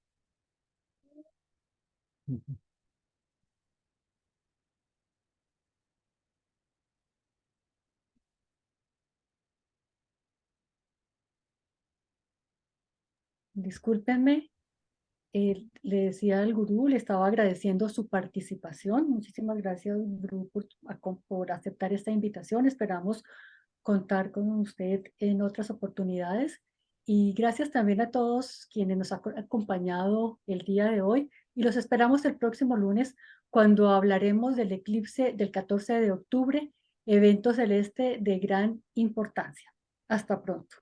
Discúlpenme, le decía al gurú, le estaba agradeciendo su participación. Muchísimas gracias, gurú, por aceptar esta invitación. Esperamos contar con usted en otras oportunidades. Y gracias también a todos quienes nos han acompañado el día de hoy. Y los esperamos el próximo lunes cuando hablaremos del eclipse del 14 de octubre, evento celeste de gran importancia. Hasta pronto.